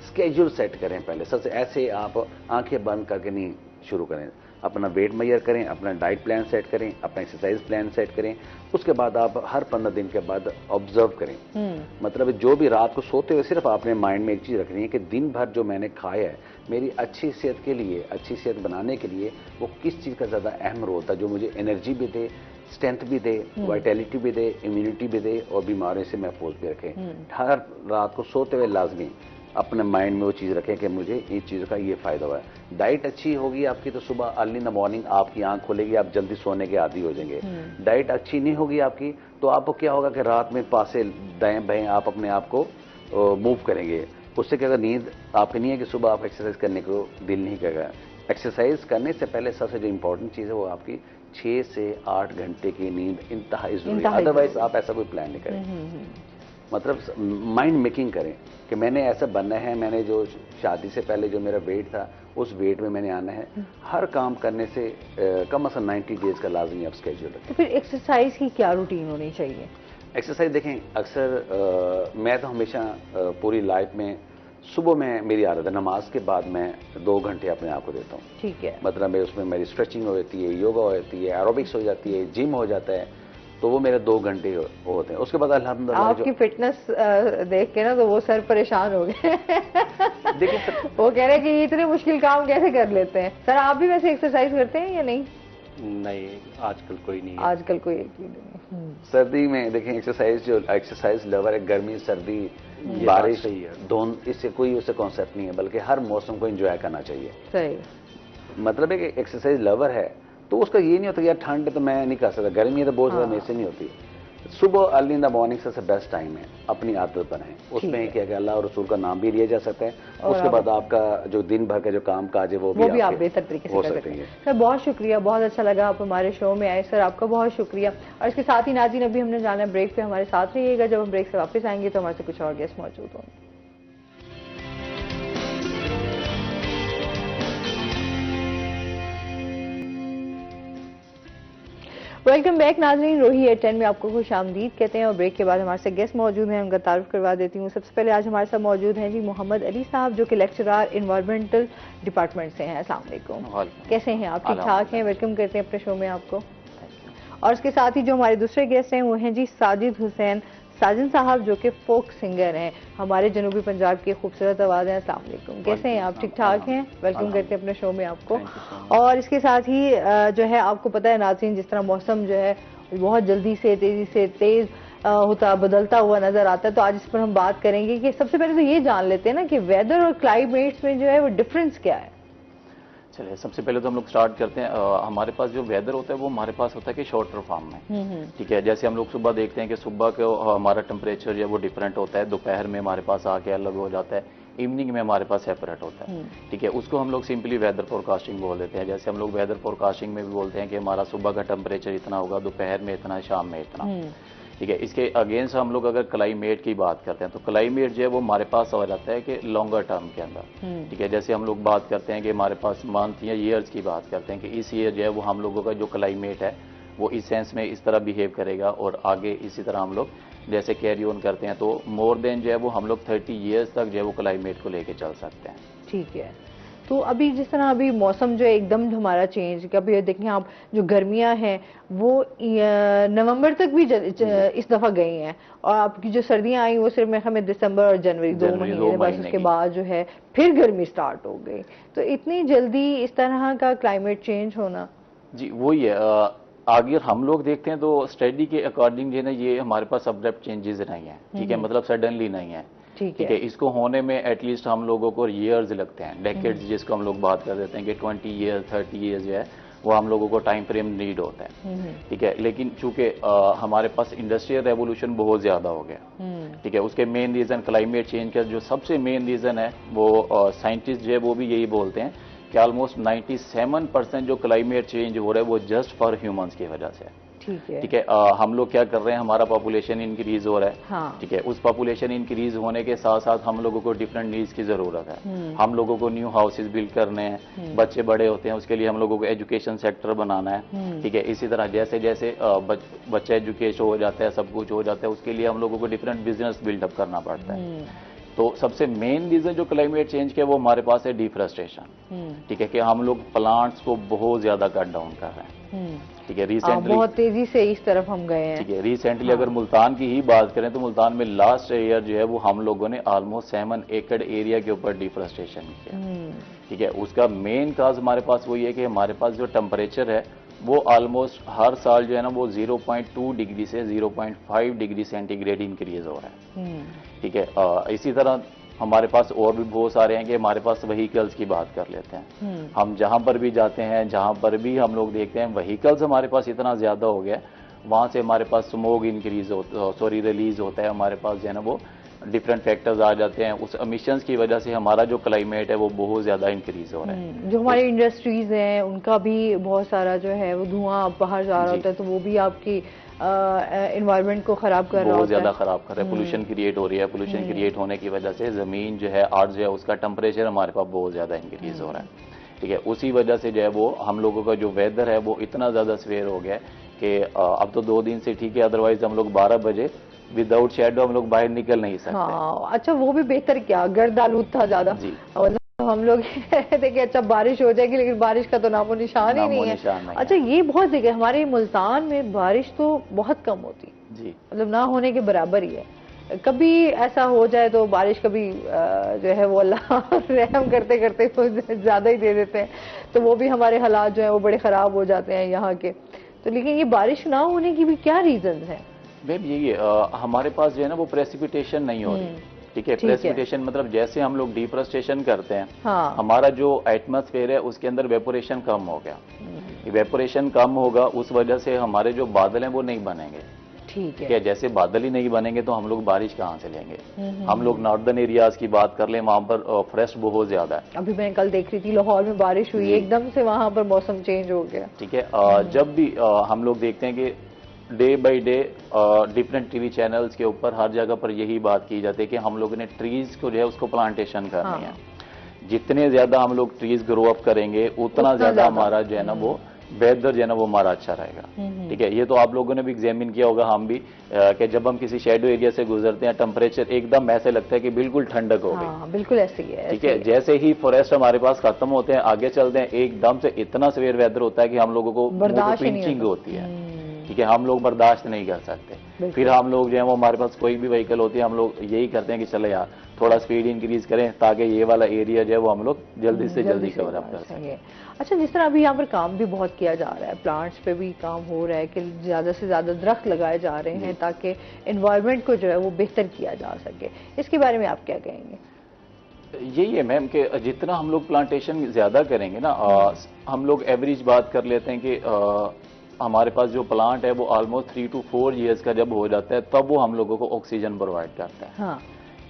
स्केड्यूल सेट करें पहले। सबसे ऐसे आप आंखें बंद करके नहीं शुरू करें। अपना वेट मेजर करें, अपना डाइट प्लान सेट करें, अपना एक्सरसाइज प्लान सेट करें। उसके बाद आप हर 15 दिन के बाद ऑब्जर्व करें। मतलब जो भी रात को सोते हुए सिर्फ आपने माइंड में एक चीज़ रखनी है कि दिन भर जो मैंने खाया है मेरी अच्छी सेहत के लिए, अच्छी सेहत बनाने के लिए वो किस चीज़ का ज़्यादा अहम रोल था, जो मुझे एनर्जी भी दे, स्ट्रेंथ भी दे, वाइटैलिटी भी दे, इम्यूनिटी भी दे और बीमारियों से महफूज भी रखे। हर रात को सोते हुए लाजमी अपने माइंड में वो चीज़ रखें कि मुझे इस चीज़ का ये फ़ायदा हुआ है। डाइट अच्छी होगी आपकी तो सुबह अर्ली इन द मॉर्निंग आपकी आंख खोलेगी, आप जल्दी सोने के आदी हो जाएंगे। डाइट अच्छी नहीं होगी आपकी तो आपको क्या होगा कि रात में पासे दाएं बाएं आप अपने आप को मूव करेंगे। उससे क्या, अगर नींद आपकी नहीं है कि सुबह आप एक्सरसाइज करने को दिल नहीं करेगा। एक्सरसाइज करने से पहले सबसे जो इंपॉर्टेंट चीज़ है वो आपकी 6 से 8 घंटे की नींद इंतहाई जरूरी है। अदरवाइज आप ऐसा कोई प्लान नहीं करें। मतलब माइंड मेकिंग करें कि मैंने ऐसा बनना है, मैंने जो शादी से पहले जो मेरा वेट था उस वेट में मैंने आना है। हर काम करने से कम से कम 90 डेज का लाजमी आप स्केड्यूल रखें। तो फिर एक्सरसाइज की क्या रूटीन होनी चाहिए? एक्सरसाइज देखें, अक्सर मैं तो हमेशा पूरी लाइफ में सुबह में मेरी आदत है, नमाज के बाद मैं 2 घंटे अपने आप को देता हूँ। ठीक है। मतलब उसमें मेरी स्ट्रेचिंग हो जाती है, योगा हो जाती है, एरोबिक्स हो जाती है, जिम हो जाता है, तो वो मेरे 2 घंटे होते हैं। उसके बाद अल्हम्दुलिल्लाह आपकी फिटनेस देख के ना तो वो सर परेशान हो गए। देखिए सर, वो कह रहे हैं कि ये इतने मुश्किल काम कैसे कर लेते हैं। सर आप भी वैसे एक्सरसाइज करते हैं या नहीं? नहीं, आजकल कोई नहीं है। आजकल कोई एक भी नहीं। सर्दी में देखें एक्सरसाइज, जो एक्सरसाइज लवर है, गर्मी सर्दी बारिश सही है, दोनों, इससे कोई उससे कॉन्सेप्ट नहीं है, बल्कि हर मौसम को एंजॉय करना चाहिए। सही। मतलब है कि एक्सरसाइज लवर है तो उसका ये नहीं होता कि यार ठंड है तो मैं नहीं कर सकता, गर्मी है तो बहुत ज़्यादा मेरे से नहीं होती। सुबह अर्ली इन द मॉर्निंग सबसे बेस्ट टाइम है, अपनी आदत बनाएं। उसमें क्या कि अल्लाह और रसूल का नाम भी लिया जा सकता है। उसके बाद आपका जो दिन भर का जो काम काज है वो भी आप बेहतर तरीके से हो कर सकते हैं। सर बहुत शुक्रिया, बहुत अच्छा लगा आप हमारे शो में आए सर, आपका बहुत शुक्रिया। और इसके साथ ही नाज़रीन अभी हमने जाना है ब्रेक पे, हमारे साथ रहिएगा। जब हम ब्रेक से वापस आएंगे तो हमारे से कुछ और गेस्ट मौजूद होंगे। वेलकम बैक नाजरीन, रोही एट 10 में आपको खुश आमदीद कहते हैं। और ब्रेक के बाद हमारे साथ गेस्ट मौजूद हैं, उनका तारुफ करवा देती हूँ। सबसे पहले आज हमारे साथ मौजूद हैं जी मोहम्मद अली साहब, जो कि लेक्चरर इन्वायरमेंटल डिपार्टमेंट से हैं। अस्सलाम वालेकुम, कैसे हैं आप? ठीक ठाक हैं? वेलकम करते हैं अपने शो में आपको। और इसके साथ ही जो हमारे दूसरे गेस्ट हैं वो हैं जी साजिद हुसैन साजिद साहब, जो कि फोक सिंगर हैं, हमारे जनूबी पंजाब की खूबसूरत आवाज़ हैं। अस्सलाम वालेकुम, कैसे हैं आप? ठीक ठाक हैं? वेलकम करते हैं अपने शो में आपको। और इसके साथ ही जो है आपको पता है नाज़रीन, जिस तरह मौसम जो है बहुत जल्दी से तेज़ी से तेज़ होता बदलता हुआ नज़र आता है, तो आज इस पर हम बात करेंगे कि सबसे पहले तो ये जान लेते हैं ना कि वेदर और क्लाइमेट्स में जो है वो डिफरेंस क्या है। चलिए सबसे पहले तो हम लोग स्टार्ट करते हैं। हमारे पास जो वेदर होता है वो हमारे पास होता है कि शॉर्टर फॉर्म में, ठीक है। जैसे हम लोग सुबह देखते हैं कि सुबह के हमारा टेम्परेचर जो है वो डिफरेंट होता है, दोपहर में हमारे पास आके अलग हो जाता है, इवनिंग में हमारे पास सेपरेट होता है, ठीक है। उसको हम लोग सिंपली वेदर फोरकास्टिंग बोल देते हैं। जैसे हम लोग वेदर फोरकास्टिंग में भी बोलते हैं कि हमारा सुबह का टेम्परेचर इतना होगा, दोपहर में इतना, शाम में इतना, ठीक है। इसके अगेंस्ट हम लोग अगर क्लाइमेट की बात करते हैं तो क्लाइमेट जो है वो हमारे पास आ जाता है कि लॉन्गर टर्म के अंदर, ठीक है। जैसे हम लोग बात करते हैं कि हमारे पास मंथ या ईयर्स की बात करते हैं कि इस ईयर जो है वो हम लोगों का जो क्लाइमेट है वो इस सेंस में इस तरह बिहेव करेगा, और आगे इसी तरह हम लोग जैसे कैरी ऑन करते हैं तो मोर देन जो है वो हम लोग 30 ईयर्स तक जो है वो क्लाइमेट को लेके चल सकते हैं, ठीक है। तो अभी जिस तरह अभी मौसम जो है एकदम हमारा चेंज, कभी देखें आप जो गर्मियां हैं वो नवंबर तक भी इस दफा गई हैं, और आपकी जो सर्दियां आई वो सिर्फ मेरे ख्याल में दिसंबर और जनवरी 2 महीने बस, उसके बाद जो है फिर गर्मी स्टार्ट हो गई। तो इतनी जल्दी इस तरह का क्लाइमेट चेंज होना, जी वही है। अगर हम लोग देखते हैं तो स्टडी के अकॉर्डिंग जो है ना ये हमारे पास अब्रप्ट चेंजेस नहीं है, ठीक है, मतलब सडनली नहीं है, ठीक है। इसको होने में एटलीस्ट हम लोगों को ईयर्स लगते हैं, डेकेड्स जिसको हम लोग बात कर देते हैं कि 20 ईयर्स 30 ईयर्स जो है वो हम लोगों को टाइम फ्रेम नीड होता है, ठीक है। लेकिन चूंकि हमारे पास इंडस्ट्रियल रेवोल्यूशन बहुत ज्यादा हो गया, ठीक है, उसके मेन रीजन क्लाइमेट चेंज का जो सबसे मेन रीजन है वो साइंटिस्ट जो है वो भी यही बोलते हैं कि ऑलमोस्ट 97% जो क्लाइमेट चेंज हो रहा है वो जस्ट फॉर ह्यूमंस की वजह से है, ठीक है। हम लोग क्या कर रहे हैं, हमारा पॉपुलेशन इंक्रीज हो रहा है, हाँ। ठीक है। उस पॉपुलेशन इंक्रीज होने के साथ साथ हम लोगों को डिफरेंट नीड्स की जरूरत है। हम लोगों को न्यू हाउसेज बिल्ड करने हैं, बच्चे बड़े होते हैं उसके लिए हम लोगों को एजुकेशन सेक्टर बनाना है, ठीक है। इसी तरह जैसे जैसे बच्चा एजुकेशन हो जाता है, सब कुछ हो जाता है, उसके लिए हम लोगों को डिफरेंट बिजनेस बिल्डअप करना पड़ता है। तो सबसे मेन रीजन जो क्लाइमेट चेंज के वो हमारे पास है डिफॉरेस्टेशन, ठीक है, कि हम लोग प्लांट्स को बहुत ज्यादा कट डाउन कर रहे हैं, ठीक है। रिसेंटली बहुत तेजी से इस तरफ हम गए हैं, ठीक है। रिसेंटली अगर मुल्तान की ही बात करें तो मुल्तान में लास्ट ईयर जो है वो हम लोगों ने ऑलमोस्ट 7 एकड़ एरिया के ऊपर डिफॉरेस्टेशन किया, ठीक है। उसका मेन काज हमारे पास वही है कि हमारे पास जो टेम्परेचर है वो ऑलमोस्ट हर साल जो है ना वो 0.2 डिग्री से 0.5 डिग्री सेंटीग्रेड इंक्रीज हो रहा है, ठीक है। इसी तरह हमारे पास और भी बहुत सारे हैं कि हमारे पास व्हीकल्स की बात कर लेते हैं। हम जहां पर भी जाते हैं, जहां पर भी हम लोग देखते हैं व्हीकल्स हमारे पास इतना ज्यादा हो गया, वहां से हमारे पास स्मोक इंक्रीज रिलीज होता है, हमारे पास जो है ना वो डिफरेंट फैक्टर्स आ जाते हैं। उस एमिशंस की वजह से हमारा जो क्लाइमेट है वो बहुत ज़्यादा इंक्रीज हो रहा है। जो हमारी इंडस्ट्रीज हैं उनका भी बहुत सारा जो है वो धुआं बाहर जा रहा होता है, तो वो भी आपकी एनवायरनमेंट को खराब कर रहा होता है, बहुत ज़्यादा खराब कर रहा है। पोल्यूशन क्रिएट हो रही है। पोल्यूशन क्रिएट होने की वजह से ज़मीन जो है, अर्थ जो है, उसका टेम्परेचर हमारे पास बहुत ज़्यादा इंक्रीज हो रहा है। ठीक है, उसी वजह से जो है वो हम लोगों का जो वेदर है वो इतना ज़्यादा सवेर हो गया है कि अब तो 2 दिन से ठीक है, अदरवाइज हम लोग 12 बजे विदाउट शेडो हम लोग बाहर निकल नहीं सकते। हाँ, अच्छा वो भी बेहतर क्या, गर्द आलूद था ज्यादा, मतलब हम लोग कहते कि अच्छा बारिश हो जाएगी, लेकिन बारिश का तो नामो निशान ही नहीं है। अच्छा ये बहुत जगह हमारे मुल्तान में बारिश तो बहुत कम होती जी, मतलब ना होने के बराबर ही है। कभी ऐसा हो जाए तो बारिश कभी जो है वो अल्लाह रहम करते करते ज्यादा ही दे देते हैं, तो वो भी हमारे हालात जो है वो बड़े खराब हो जाते हैं यहाँ के। तो लेकिन ये बारिश ना होने की भी क्या रीजन है? मैम यही हमारे पास जो है ना वो प्रेसिपिटेशन नहीं हो रही। ठीक है, प्रेसिपिटेशन मतलब जैसे हम लोग डिफ्रस्टेशन करते हैं, हाँ। हमारा जो एटमॉस्फेयर है उसके अंदर वेपोरेशन कम हो गया। वेपोरेशन कम होगा, उस वजह से हमारे जो बादल हैं वो नहीं बनेंगे। ठीक है, जैसे बादल ही नहीं बनेंगे तो हम लोग बारिश कहाँ से लेंगे? हम लोग नॉर्दर्न एरियाज की बात कर लें, वहाँ पर फ्रेश बहुत ज्यादा है। अभी मैं कल देख रही थी लाहौर में बारिश हुई, एकदम से वहाँ पर मौसम चेंज हो गया। ठीक है, जब भी हम लोग देखते हैं कि day by day different TV channels के ऊपर हर जगह पर यही बात की जाती है कि हम लोगों ने ट्रीज को जो है उसको प्लांटेशन करनी है। जितने ज्यादा हम लोग ट्रीज ग्रो अप करेंगे उतना ज्यादा हमारा जो है ना वो वेदर जो है ना वो हमारा अच्छा रहेगा। ठीक है, ये तो आप लोगों ने भी एग्जामिन किया होगा, हम भी कि जब हम किसी शेडो एरिया से गुजरते हैं टेम्परेचर एकदम ऐसे लगता है कि बिल्कुल ठंडक हो गई। बिल्कुल ऐसे ही है। ठीक है, जैसे ही फॉरेस्ट हमारे पास खत्म होते हैं, आगे चलते हैं, एकदम से इतना सवेर वेदर होता है कि हम लोगों को पिंचिंग होती है। ठीक है, हम लोग बर्दाश्त नहीं कर सकते। फिर हम लोग जो है वो हमारे पास कोई भी व्हीकल होती है, हम लोग यही करते हैं कि चले यार थोड़ा स्पीड इंक्रीज करें ताकि ये वाला एरिया जो है वो हम लोग जल्दी से जल्दी कवर अप कर सकें। अच्छा, जिस तरह अभी यहाँ पर काम भी बहुत किया जा रहा है, प्लांट्स पे भी काम हो रहा है कि ज्यादा से ज्यादा दरख्त लगाए जा रहे हैं ताकि एनवायरनमेंट को जो है वो बेहतर किया जा सके, इसके बारे में आप क्या कहेंगे? यही है मैम कि जितना हम लोग प्लांटेशन ज्यादा करेंगे ना, हम लोग एवरेज बात कर लेते हैं कि हमारे पास जो प्लांट है वो ऑलमोस्ट 3 to 4 years का जब हो जाता है तब वो हम लोगों को ऑक्सीजन प्रोवाइड करता है। हाँ।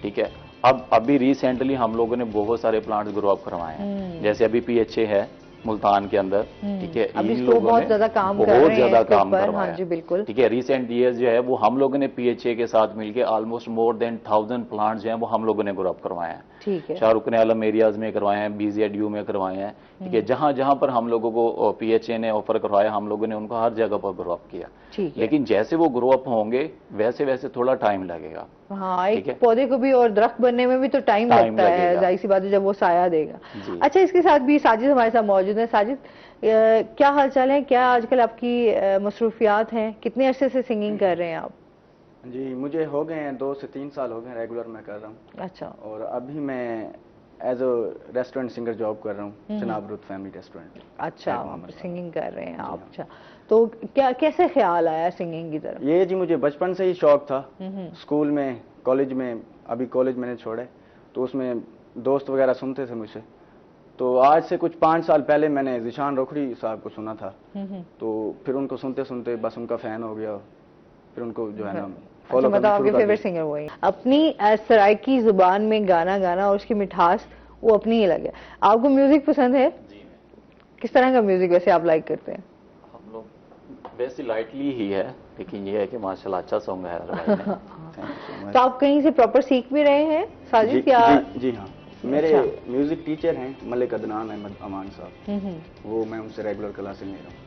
ठीक है, अब अभी रिसेंटली हम लोगों ने बहुत सारे प्लांट्स ग्रो अप करवाए हैं, जैसे अभी PHA है मुल्तान के अंदर। ठीक है, इन लोगों ने बहुत ज्यादा काम करवाया। हाँ जी बिल्कुल। ठीक है, रिसेंट ईयर्स जो है वो हम लोगों ने PHA के साथ मिलकर ऑलमोस्ट मोर देन 1000 प्लांट्स जो है वो हम लोगों ने ग्रो अप करवाए हैं। ठीक है, शाहरुख ने आलम एरियाज में करवाए हैं, BZU में करवाए हैं। ठीक है, जहां जहां पर हम लोगों को PHA ने ऑफर करवाया हम लोगों ने उनको हर जगह पर ग्रो अप किया। लेकिन जैसे वो ग्रो अप होंगे वैसे वैसे थोड़ा टाइम लगेगा। हाँ, एक पौधे को भी और दरख्त बनने में भी तो टाइम लगता है, जाहिर सी बात है, जब वो साया देगा। अच्छा, इसके साथ भी साजिद हमारे साथ मौजूद है। साजिद, क्या हालचाल है? क्या आजकल आपकी मसरूफियात हैं? कितने अरसे से सिंगिंग कर रहे हैं आप? जी, मुझे हो गए हैं 2 से 3 साल हो गए रेगुलर मैं कर रहा हूँ। अच्छा। और अभी मैं as a restaurant singer job कर रहा हूँ, जनाब रुत फैमिली रेस्टोरेंट। अच्छा, सिंगिंग कर रहे हैं आप। अच्छा, तो क्या कैसे ख्याल आया सिंगिंग की तरफ? ये जी मुझे बचपन से ही शौक था। स्कूल में, कॉलेज में, अभी कॉलेज मैंने छोड़ा तो उसमें दोस्त वगैरह सुनते थे मुझसे, तो आज से कुछ 5 साल पहले मैंने ज़ीशान रोखड़ी साहब को सुना था, तो फिर उनको सुनते सुनते बस उनका फैन हो गया, फिर उनको जो है ना फॉलो करना। आपके फेवरेट सिंगर वही? अपनी सराइकी जुबान में गाना गाना और उसकी मिठास वो अपनी ही अलग है। आपको म्यूजिक पसंद है? जी। किस तरह का म्यूजिक वैसे आप लाइक करते हैं? हम लोग वैसे लाइटली ही है, लेकिन ये है कि माशाल्लाह अच्छा सॉन्ग है। तो आप कहीं से प्रॉपर सीख भी रहे हैं साजिद? जी हाँ, मेरे म्यूजिक टीचर हैं मलिक अदनान अहमद अमान साहब, वो मैं उनसे रेगुलर क्लासेस ले रहा हूँ।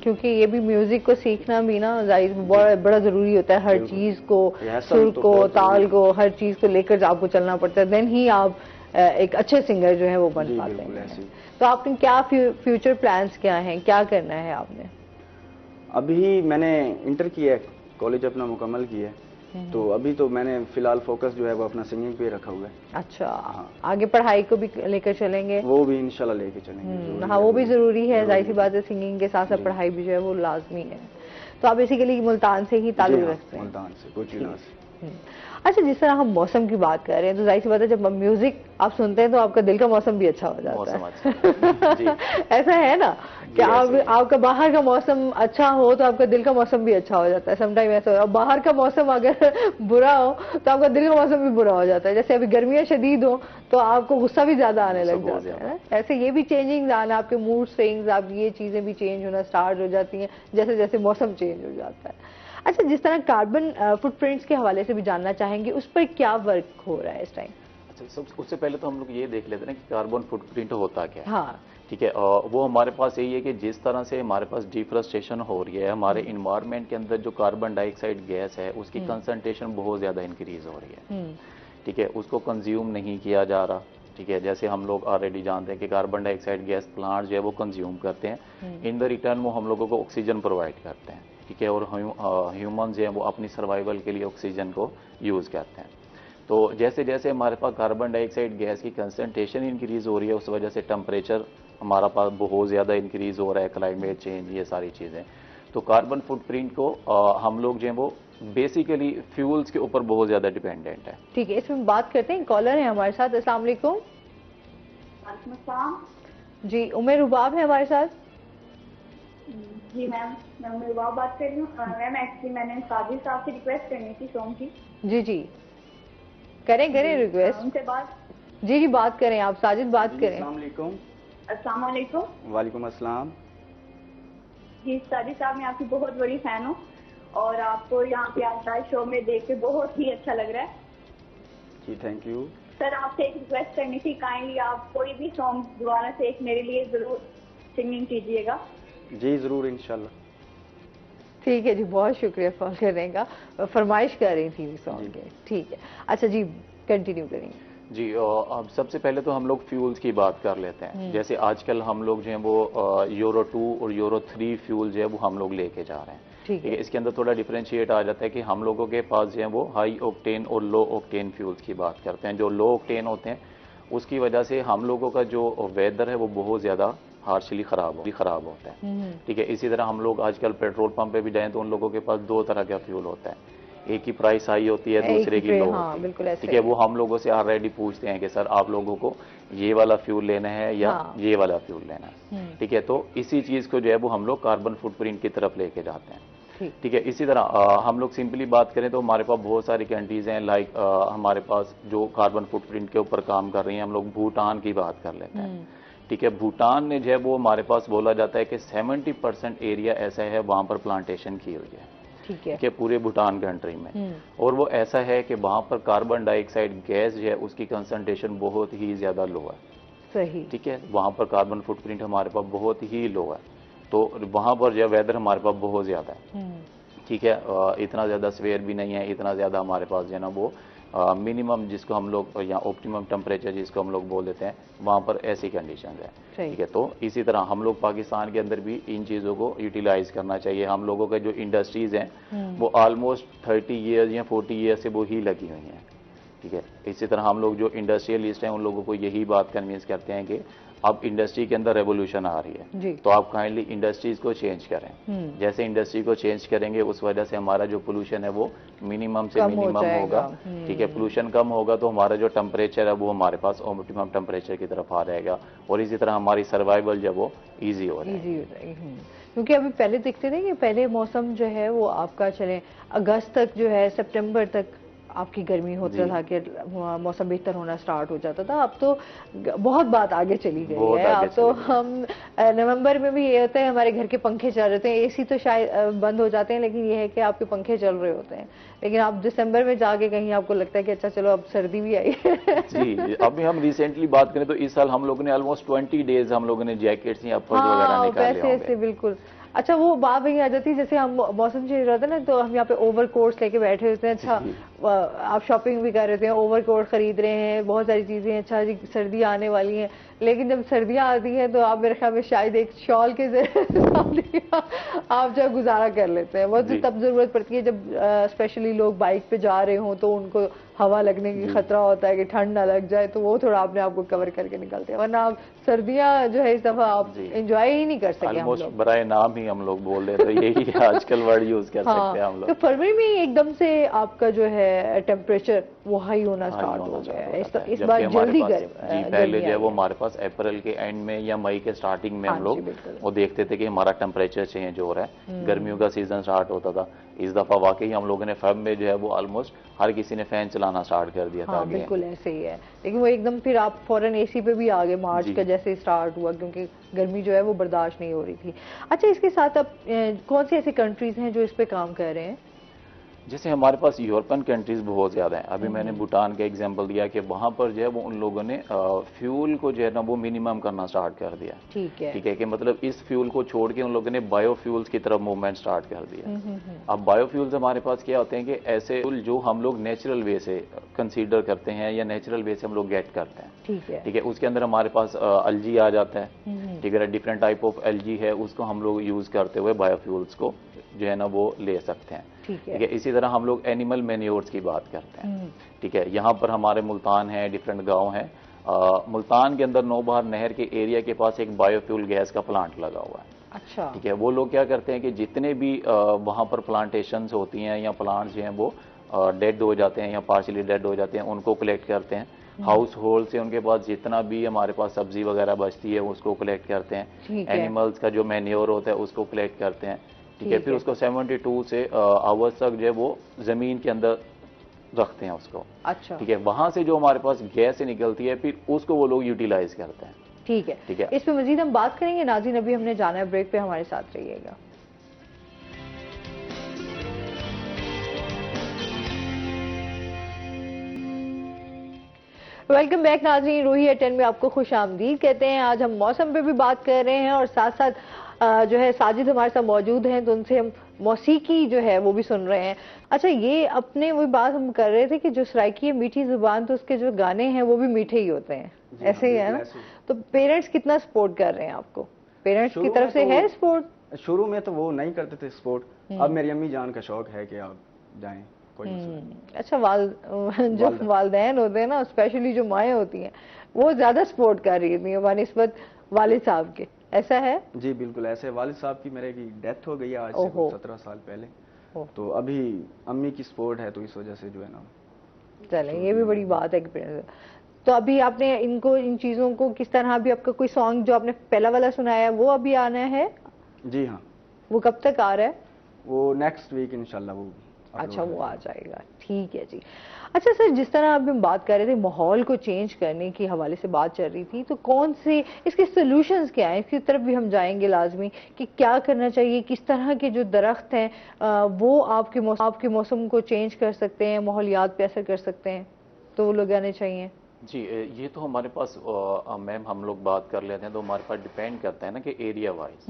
क्योंकि ये भी म्यूजिक को सीखना भी ना बड़ा जरूरी होता है, हर चीज को, सुर को, ताल को, हर चीज को लेकर आपको चलना पड़ता है, देन ही आप एक अच्छे सिंगर जो है वो बन पाते हैं। तो आपने क्या फ्यूचर प्लान्स क्या हैं, क्या करना है आपने? अभी मैंने इंटर किया है, कॉलेज अपना मुकम्मल किया है, तो अभी तो मैंने फिलहाल फोकस जो है वो अपना सिंगिंग पे रखा हुआ है। अच्छा, हाँ। आगे पढ़ाई को भी लेकर चलेंगे? वो भी इंशाल्लाह लेके चलेंगे। हाँ, वो भी जरूरी है, जाहिर सी बात है, सिंगिंग के साथ साथ पढ़ाई भी जो है वो लाजमी है। तो आप बेसिकली मुल्तान से ही ताल्लुक रखते हैं? मुल्तान से, कोचिला से। अच्छा, जिस तरह हम मौसम की बात कर रहे हैं तो जाहिर सी बात है जब म्यूजिक आप सुनते हैं तो आपका दिल का मौसम भी अच्छा हो जाता मौसम है। अच्छा जी। ऐसा है ना कि आपका बाहर का मौसम अच्छा हो तो आपका दिल का मौसम भी अच्छा हो जाता है। समटाइम ऐसा हो, और बाहर का मौसम अगर बुरा हो तो आपका दिल का मौसम भी बुरा हो जाता है। जैसे अभी गर्मियां शदीद हो तो आपको गुस्सा भी ज्यादा आने लग जाता है ना, ऐसे ये भी चेंजिंग आना, आपके मूड स्विंग्स, आप ये चीजें भी चेंज होना स्टार्ट हो जाती हैं जैसे जैसे मौसम चेंज हो जाता है। अच्छा, जिस तरह कार्बन फुटप्रिंट्स के हवाले से भी जानना चाहेंगे, उस पर क्या वर्क हो रहा है इस टाइम? अच्छा, उससे पहले तो हम लोग ये देख लेते हैं कि कार्बन फुटप्रिंट होता क्या है। हाँ, ठीक है, वो हमारे पास यही है कि जिस तरह से हमारे पास डिफॉरेस्टेशन हो रही है, हमारे इन्वायरमेंट के अंदर जो कार्बन डाइऑक्साइड गैस है उसकी कंसंट्रेशन बहुत ज़्यादा इंक्रीज हो रही है। ठीक है, उसको कंज्यूम नहीं किया जा रहा। ठीक है, जैसे हम लोग ऑलरेडी जानते हैं कि कार्बन डाइऑक्साइड गैस प्लांट जो है वो कंज्यूम करते हैं, इन द रिटर्न वो हम लोगों को ऑक्सीजन प्रोवाइड करते हैं। ठीक है, और ह्यूमन जो है वो अपनी सर्वाइवल के लिए ऑक्सीजन को यूज़ करते हैं। तो जैसे जैसे हमारे पास कार्बन डाइऑक्साइड गैस की कंसंट्रेशन इंक्रीज हो रही है, उस वजह से टेम्परेचर हमारा पास बहुत ज़्यादा इंक्रीज हो रहा है, क्लाइमेट चेंज, ये सारी चीज़ें। तो कार्बन फुटप्रिंट को हम लोग जो है वो बेसिकली फ्यूल्स के ऊपर बहुत ज़्यादा डिपेंडेंट है। ठीक है, इसमें बात करते हैं, कॉलर है हमारे साथ। अस्सलाम वालेकुम। जी, उमर रुबाब है हमारे साथ। जी मैम, मैं उमर रुबाब बात कर रही हूँ। मैम एक्चुअली मैंने साजिद साहब से रिक्वेस्ट करनी थी सॉन्ग की। जी जी, करें रिक्वेस्ट। उनसे बात। जी, बात करें आप, साजिद बात करें। अस्सलाम वालेकुम। वालेकुम अस्सलाम। जी साजिद साहब, मैं आपकी बहुत बड़ी फैन हूँ और आपको यहाँ पे आज लाइव शो में देख के बहुत ही अच्छा लग रहा है। जी थैंक यू। सर, आपसे एक रिक्वेस्ट करनी थी, काइंडली आप कोई भी सॉन्ग दोबारा से एक मेरे लिए जरूर सिंगिंग कीजिएगा। जी जरूर इंशाल्लाह। ठीक है जी, बहुत शुक्रिया कॉल करने का। फरमाइश कर रही थी सॉन्ग के। ठीक है, अच्छा जी, कंटिन्यू करेंगे। जी, अब सबसे पहले तो हम लोग फ्यूल्स की बात कर लेते हैं। जैसे आजकल हम लोग जो है वो यूरो 2 और यूरो 3 फ्यूल जो है वो हम लोग लेके जा रहे हैं। ठीक है, इसके अंदर थोड़ा डिफरेंशिएट आ जाता है कि हम लोगों के पास जो है वो हाई ऑक्टेन और लो ऑक्टेन फ्यूल्स की बात करते हैं। जो लो ऑक्टेन होते हैं उसकी वजह से हम लोगों का जो वेदर है वो बहुत ज़्यादा हार्शली खराब होता है। ठीक है, इसी तरह हम लोग आजकल पेट्रोल पंप पे भी जाएं तो उन लोगों के पास दो तरह का फ्यूल होता है, एक की प्राइस हाई होती है, दूसरे की लो होती है। ठीक है, वो हम लोगों से ऑलरेडी पूछते हैं कि सर आप लोगों को ये वाला फ्यूल लेना है या ये वाला फ्यूल लेना है। ठीक है, तो इसी चीज़ को जो है वो हम लोग कार्बन फुटप्रिंट की तरफ लेके जाते हैं। ठीक है, इसी तरह हम लोग सिंपली बात करें तो हमारे पास बहुत सारी कंट्रीज हैं, लाइक हमारे पास जो कार्बन फुटप्रिंट के ऊपर काम कर रही हैं। हम लोग भूटान की बात कर लेते हैं। ठीक है, भूटान ने जो है वो हमारे पास बोला जाता है कि 70% एरिया ऐसा है वहां पर प्लांटेशन की हुई है। ठीक है, पूरे भूटान कंट्री में। और वो ऐसा है कि वहां पर कार्बन डाइऑक्साइड गैस जो है उसकी कंसंट्रेशन बहुत ही ज्यादा लो है। सही। ठीक है, वहां पर कार्बन फुटप्रिंट हमारे पास बहुत ही लो है, तो वहां पर जो वेदर हमारे पास बहुत ज्यादा है। ठीक है, इतना ज्यादा स्वेयर भी नहीं है, इतना ज्यादा हमारे पास जो है ना वो मिनिमम जिसको हम लोग या ऑप्टिमम टेम्परेचर जिसको हम लोग बोल देते हैं, वहां पर ऐसी कंडीशन है। ठीक है, तो इसी तरह हम लोग पाकिस्तान के अंदर भी इन चीज़ों को यूटिलाइज करना चाहिए। हम लोगों के जो इंडस्ट्रीज हैं वो ऑलमोस्ट 30 ईयर्स या 40 ईयर्स से वो ही लगी हुई हैं। ठीक है, इसी तरह हम लोग जो इंडस्ट्रियलिस्ट हैं उन लोगों को यही बात कन्विंस करते हैं कि अब इंडस्ट्री के अंदर रेवोल्यूशन आ रही है, तो आप काइंडली इंडस्ट्रीज को चेंज करें। जैसे इंडस्ट्री को चेंज करेंगे उस वजह से हमारा जो पोल्यूशन है वो मिनिमम से मिनिमम होगा। ठीक है, पोल्यूशन कम होगा तो हमारा जो टेम्परेचर है वो हमारे पास ऑप्टिमम टेम्परेचर की तरफ आ जाएगा और इसी तरह हमारी सर्वाइवल जो वो ईजी हो जाएगी। क्योंकि अभी पहले देखते थे कि पहले मौसम जो है वो आपका चले अगस्त तक जो है, सितंबर तक आपकी गर्मी होता था कि मौसम बेहतर होना स्टार्ट हो जाता था। अब तो बहुत बात आगे चली गई है। अब तो हम नवंबर में भी ये होता है हमारे घर के पंखे चल रहे हैं, एसी तो शायद बंद हो जाते हैं, लेकिन ये है कि आपके पंखे चल रहे होते हैं। लेकिन आप दिसंबर में जाके कहीं आपको लगता है कि अच्छा चलो अब सर्दी भी आई है। जी, अभी हम रिसेंटली बात करें तो इस साल हम लोगों ने ऑलमोस्ट 20 डेज हम लोगों ने जैकेट्स या फर्ज वगैरह निकाले होंगे। बिल्कुल। अच्छा, वो बात वही आ जाती है जैसे हम मौसम चेंज रहता है ना, तो हम यहाँ पे ओवर कोट्स लेके बैठे होते हैं। अच्छा, आप शॉपिंग भी कर रहे हैं, ओवर कोट खरीद रहे हैं, बहुत सारी चीजें, अच्छा जी सर्दी आने वाली हैं। लेकिन जब सर्दियां आती हैं तो आप मेरे ख्याल में शायद एक शॉल के जरिए आप जो गुजारा कर लेते हैं। वो तो तब जरूरत पड़ती है जब स्पेशली लोग बाइक पे जा रहे हों तो उनको हवा लगने की खतरा होता है कि ठंड ना लग जाए, तो वो थोड़ा अपने आप को कवर करके निकलते हैं। वरना आप सर्दियां जो है इस दफा आप एंजॉय ही नहीं कर सके। ऑलमोस्ट बराए नाम ही ही हम लोग बोल रहे, तो यही आजकल वर्ड यूज कर सकते हैं हम लोग। तो फरवरी में एकदम से आपका जो है टेम्परेचर वो हाई होना स्टार्ट हो गया है, इस बार जल्दी जी पहले जो है वो हमारे पास अप्रैल के एंड में या मई के स्टार्टिंग में हम लोग वो देखते थे कि हमारा टेम्परेचर चेंज हो रहा है, गर्मियों का सीजन स्टार्ट होता था। इस दफा वाकई हम लोगों ने फेब में जो है वो ऑलमोस्ट हर किसी ने फैन चलाना स्टार्ट कर दिया था। बिल्कुल ऐसे ही है, लेकिन वो एकदम फिर आप फौरन एसी पे भी आ गए मार्च का जैसे स्टार्ट हुआ, क्योंकि गर्मी जो है वो बर्दाश्त नहीं हो रही थी। अच्छा, इसके साथ अब कौन सी ऐसी कंट्रीज हैं जो इस पे काम कर रहे हैं? जैसे हमारे पास यूरोपियन कंट्रीज बहुत ज़्यादा हैं। अभी मैंने भूटान का एग्जांपल दिया कि वहाँ पर जो है वो उन लोगों ने फ्यूल को जो है ना वो मिनिमम करना स्टार्ट कर दिया। ठीक है कि मतलब इस फ्यूल को छोड़ के उन लोगों ने बायोफ्यूल्स की तरफ मूवमेंट स्टार्ट कर दिया। अब बायोफ्यूल्स हमारे पास क्या होते हैं कि ऐसे फ्यूल जो हम लोग नेचुरल वे से कंसीडर करते हैं या नेचुरल वे से हम लोग गेट करते हैं। ठीक है, उसके अंदर हमारे पास एलजी आ जाता है। ठीक है, डिफरेंट टाइप ऑफ एलजी है, उसको हम लोग यूज करते हुए बायोफ्यूल्स को जो है ना वो ले सकते हैं। ठीक है, इसी तरह हम लोग एनिमल मैन्योर्स की बात करते हैं। ठीक है, यहाँ पर हमारे मुल्तान है, डिफरेंट गांव हैं। मुल्तान के अंदर नौबहार नहर के एरिया के पास एक बायोफ्यूल गैस का प्लांट लगा हुआ है। अच्छा, ठीक है, वो लोग क्या करते हैं कि जितने भी वहाँ पर प्लांटेशंस होती हैं या प्लांट्स जो हैं वो डेड हो जाते हैं या पार्शियली डेड हो जाते हैं, उनको कलेक्ट करते हैं। हाउस होल्ड से उनके पास जितना भी हमारे पास सब्जी वगैरह बचती है उसको कलेक्ट करते हैं। एनिमल्स का जो मैन्योर होता है उसको कलेक्ट करते हैं। ठीक है, फिर उसको 72 से आवर्स तक जो है वो जमीन के अंदर रखते हैं उसको। अच्छा, ठीक है, वहां से जो हमारे पास गैस निकलती है फिर उसको वो लोग यूटिलाइज करते हैं। ठीक है, इस पे मजीद हम बात करेंगे। नाज़रीन, अभी हमने जाना है ब्रेक पे, हमारे साथ रहिएगा। वेलकम बैक नाज़रीन, रूही एट 10 में आपको खुश आमदीद कहते हैं। आज हम मौसम पे भी बात कर रहे हैं और साथ साथ जो है साजिद हमारे साथ मौजूद हैं, तो उनसे हम मौसीकी जो है वो भी सुन रहे हैं। अच्छा, ये अपने वही बात हम कर रहे थे कि जो सराइकी है मीठी जुबान, तो उसके जो गाने हैं वो भी मीठे ही होते हैं, ऐसे ही है ना? तो पेरेंट्स कितना सपोर्ट कर रहे हैं आपको? पेरेंट्स की तरफ से है सपोर्ट? शुरू में तो वो नहीं करते थे सपोर्ट, अब मेरी अम्मी जान का शौक है कि आप जाएं। अच्छा, जो वालदैन होते हैं ना, स्पेशली जो माएँ होती हैं, वो ज्यादा सपोर्ट कर रही थी बनिस्बत वालिद साहब के, ऐसा है? जी बिल्कुल ऐसे। वालिद साहब की मेरे की डेथ हो गई है आज से 17 साल पहले, तो अभी अम्मी की सपोर्ट है, तो इस वजह से जो है ना। चलें, ये भी बड़ी बात है कि तो अभी आपने इनको इन चीजों को किस तरह, अभी आपका कोई सॉन्ग जो आपने पहला वाला सुनाया वो अभी आना है? जी हाँ। वो कब तक आ रहा है? वो नेक्स्ट वीक इंशाल्लाह वो। अच्छा, वो आ जाएगा, ठीक है जी। अच्छा सर, जिस तरह अभी हम बात कर रहे थे माहौल को चेंज करने के हवाले से बात चल रही थी, तो कौन से इसके सोल्यूशंस क्या हैं? इसकी तरफ भी हम जाएंगे लाजमी कि क्या करना चाहिए, किस तरह के जो दरख्त हैं वो आपके मौसम को चेंज कर सकते हैं, माहौलियात पे असर कर सकते हैं, तो वो लगाने चाहिए। जी, ये तो हमारे पास मैम हम लोग बात कर लेते हैं तो हमारे पास डिपेंड करता है ना कि एरिया वाइज।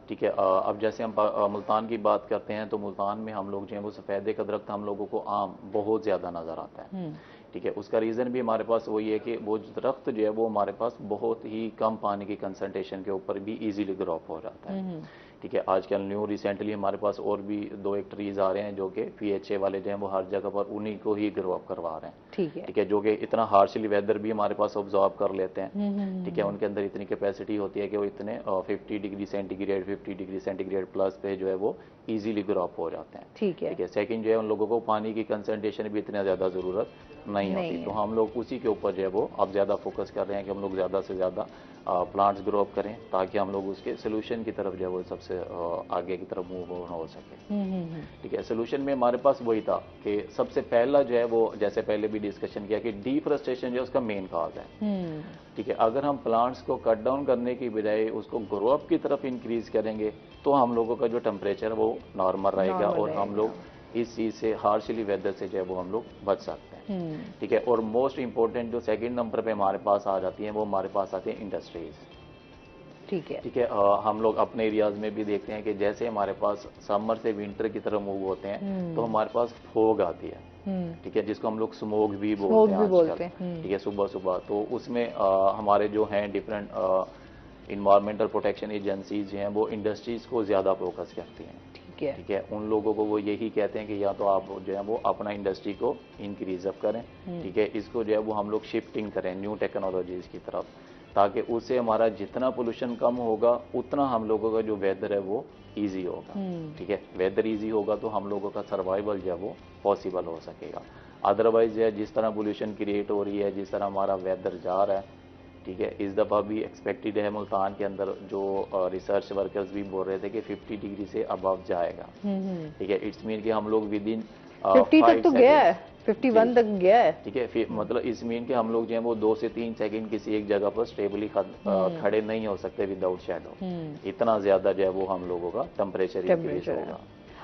ठीक है, अब जैसे हम मुल्तान की बात करते हैं तो मुल्तान में हम लोग जो है वो सफ़ेदे का दरख्त हम लोगों को आम बहुत ज़्यादा नज़र आता है। ठीक है, उसका रीज़न भी हमारे पास वही है कि वो दरख्त जो है वो हमारे पास बहुत ही कम पानी की कंसंट्रेशन के ऊपर भी ईजीली ग्रोप हो जाता है। ठीक है, आजकल न्यू रिसेंटली हमारे पास और भी 2 एक ट्रीज आ रहे हैं जो कि PHA वाले जो हैं वो हर जगह पर उन्हीं को ही ग्रो अप करवा रहे हैं। ठीक है, जो कि इतना हार्शली वेदर भी हमारे पास ऑब्जॉर्व कर लेते हैं। ठीक है, उनके अंदर इतनी कैपेसिटी होती है कि वो इतने 50 degree centigrade 50 degree centigrade plus पे जो है वो इजीली ग्रो अप हो जाते हैं। ठीक है, सेकंड जो है उन लोगों को पानी की कंसंट्रेशन भी इतनी ज़्यादा ज़रूरत नहीं होती, तो हम लोग उसी के ऊपर जो है वो अब ज़्यादा फोकस कर रहे हैं कि हम लोग ज़्यादा से ज़्यादा प्लांट्स ग्रो अप करें ताकि हम लोग उसके सोल्यूशन की तरफ जो है वो सबसे आगे की तरफ मूव हो सके। ठीक है, सोल्यूशन में हमारे पास वही था कि सबसे पहला जो है वो जैसे पहले भी डिस्कशन किया कि डिफॉरेस्टेशन जो है उसका मेन काज है। ठीक है, अगर हम प्लांट्स को कट डाउन करने की बजाय उसको ग्रो अप की तरफ इंक्रीज करेंगे तो हम लोगों का जो टेम्परेचर है वो नॉर्मल रहेगा और हम लोग इस चीज़ से हार्शली वेदर से जो है वो हम लोग बच सकते हैं। ठीक है, और मोस्ट इंपॉर्टेंट जो सेकंड नंबर पे हमारे पास आ जाती है वो हमारे पास आती है इंडस्ट्रीज। ठीक है, हम लोग अपने एरियाज में भी देखते हैं कि जैसे हमारे पास समर से विंटर की तरफ मूव होते हैं तो हमारे पास फोग आती है। ठीक है, जिसको हम लोग स्मोक भी बोलते हैं आजकल। ठीक है, सुबह सुबह तो उसमें हमारे जो हैं डिफरेंट इन्वायरमेंटल प्रोटेक्शन एजेंसीज हैं वो इंडस्ट्रीज को ज़्यादा फोकस करती हैं। ठीक है, उन लोगों को वो यही कहते हैं कि या तो आप जो है वो अपना इंडस्ट्री को इंक्रीज अप करें। ठीक है, इसको जो है वो हम लोग शिफ्टिंग करें न्यू टेक्नोलॉजीज की तरफ। ताकि उससे हमारा जितना पोल्यूशन कम होगा उतना हम लोगों का जो वेदर है वो ईजी होगा। ठीक है, वेदर ईजी होगा तो हम लोगों का सर्वाइवल जो है वो पॉसिबल हो सकेगा। अदरवाइज जो है जिस तरह पोल्यूशन क्रिएट हो रही है, जिस तरह हमारा वेदर जा रहा है, ठीक है, इस दफ़ा भी एक्सपेक्टेड है मुल्तान के अंदर जो रिसर्च वर्कर्स भी बोल रहे थे कि 50 डिग्री से अबव जाएगा। ठीक है, इट्स मीन कि हम लोग विद इन 50 तक तो गया है, 51 तक गया है। ठीक है, मतलब इस मीन के हम लोग जो है वो 2 से 3 सेकंड किसी एक जगह पर स्टेबली खड़े नहीं हो सकते विदाउट शैडो। इतना ज्यादा जो है वो हम लोगों का टेम्परेचर इंक्रीज होगा।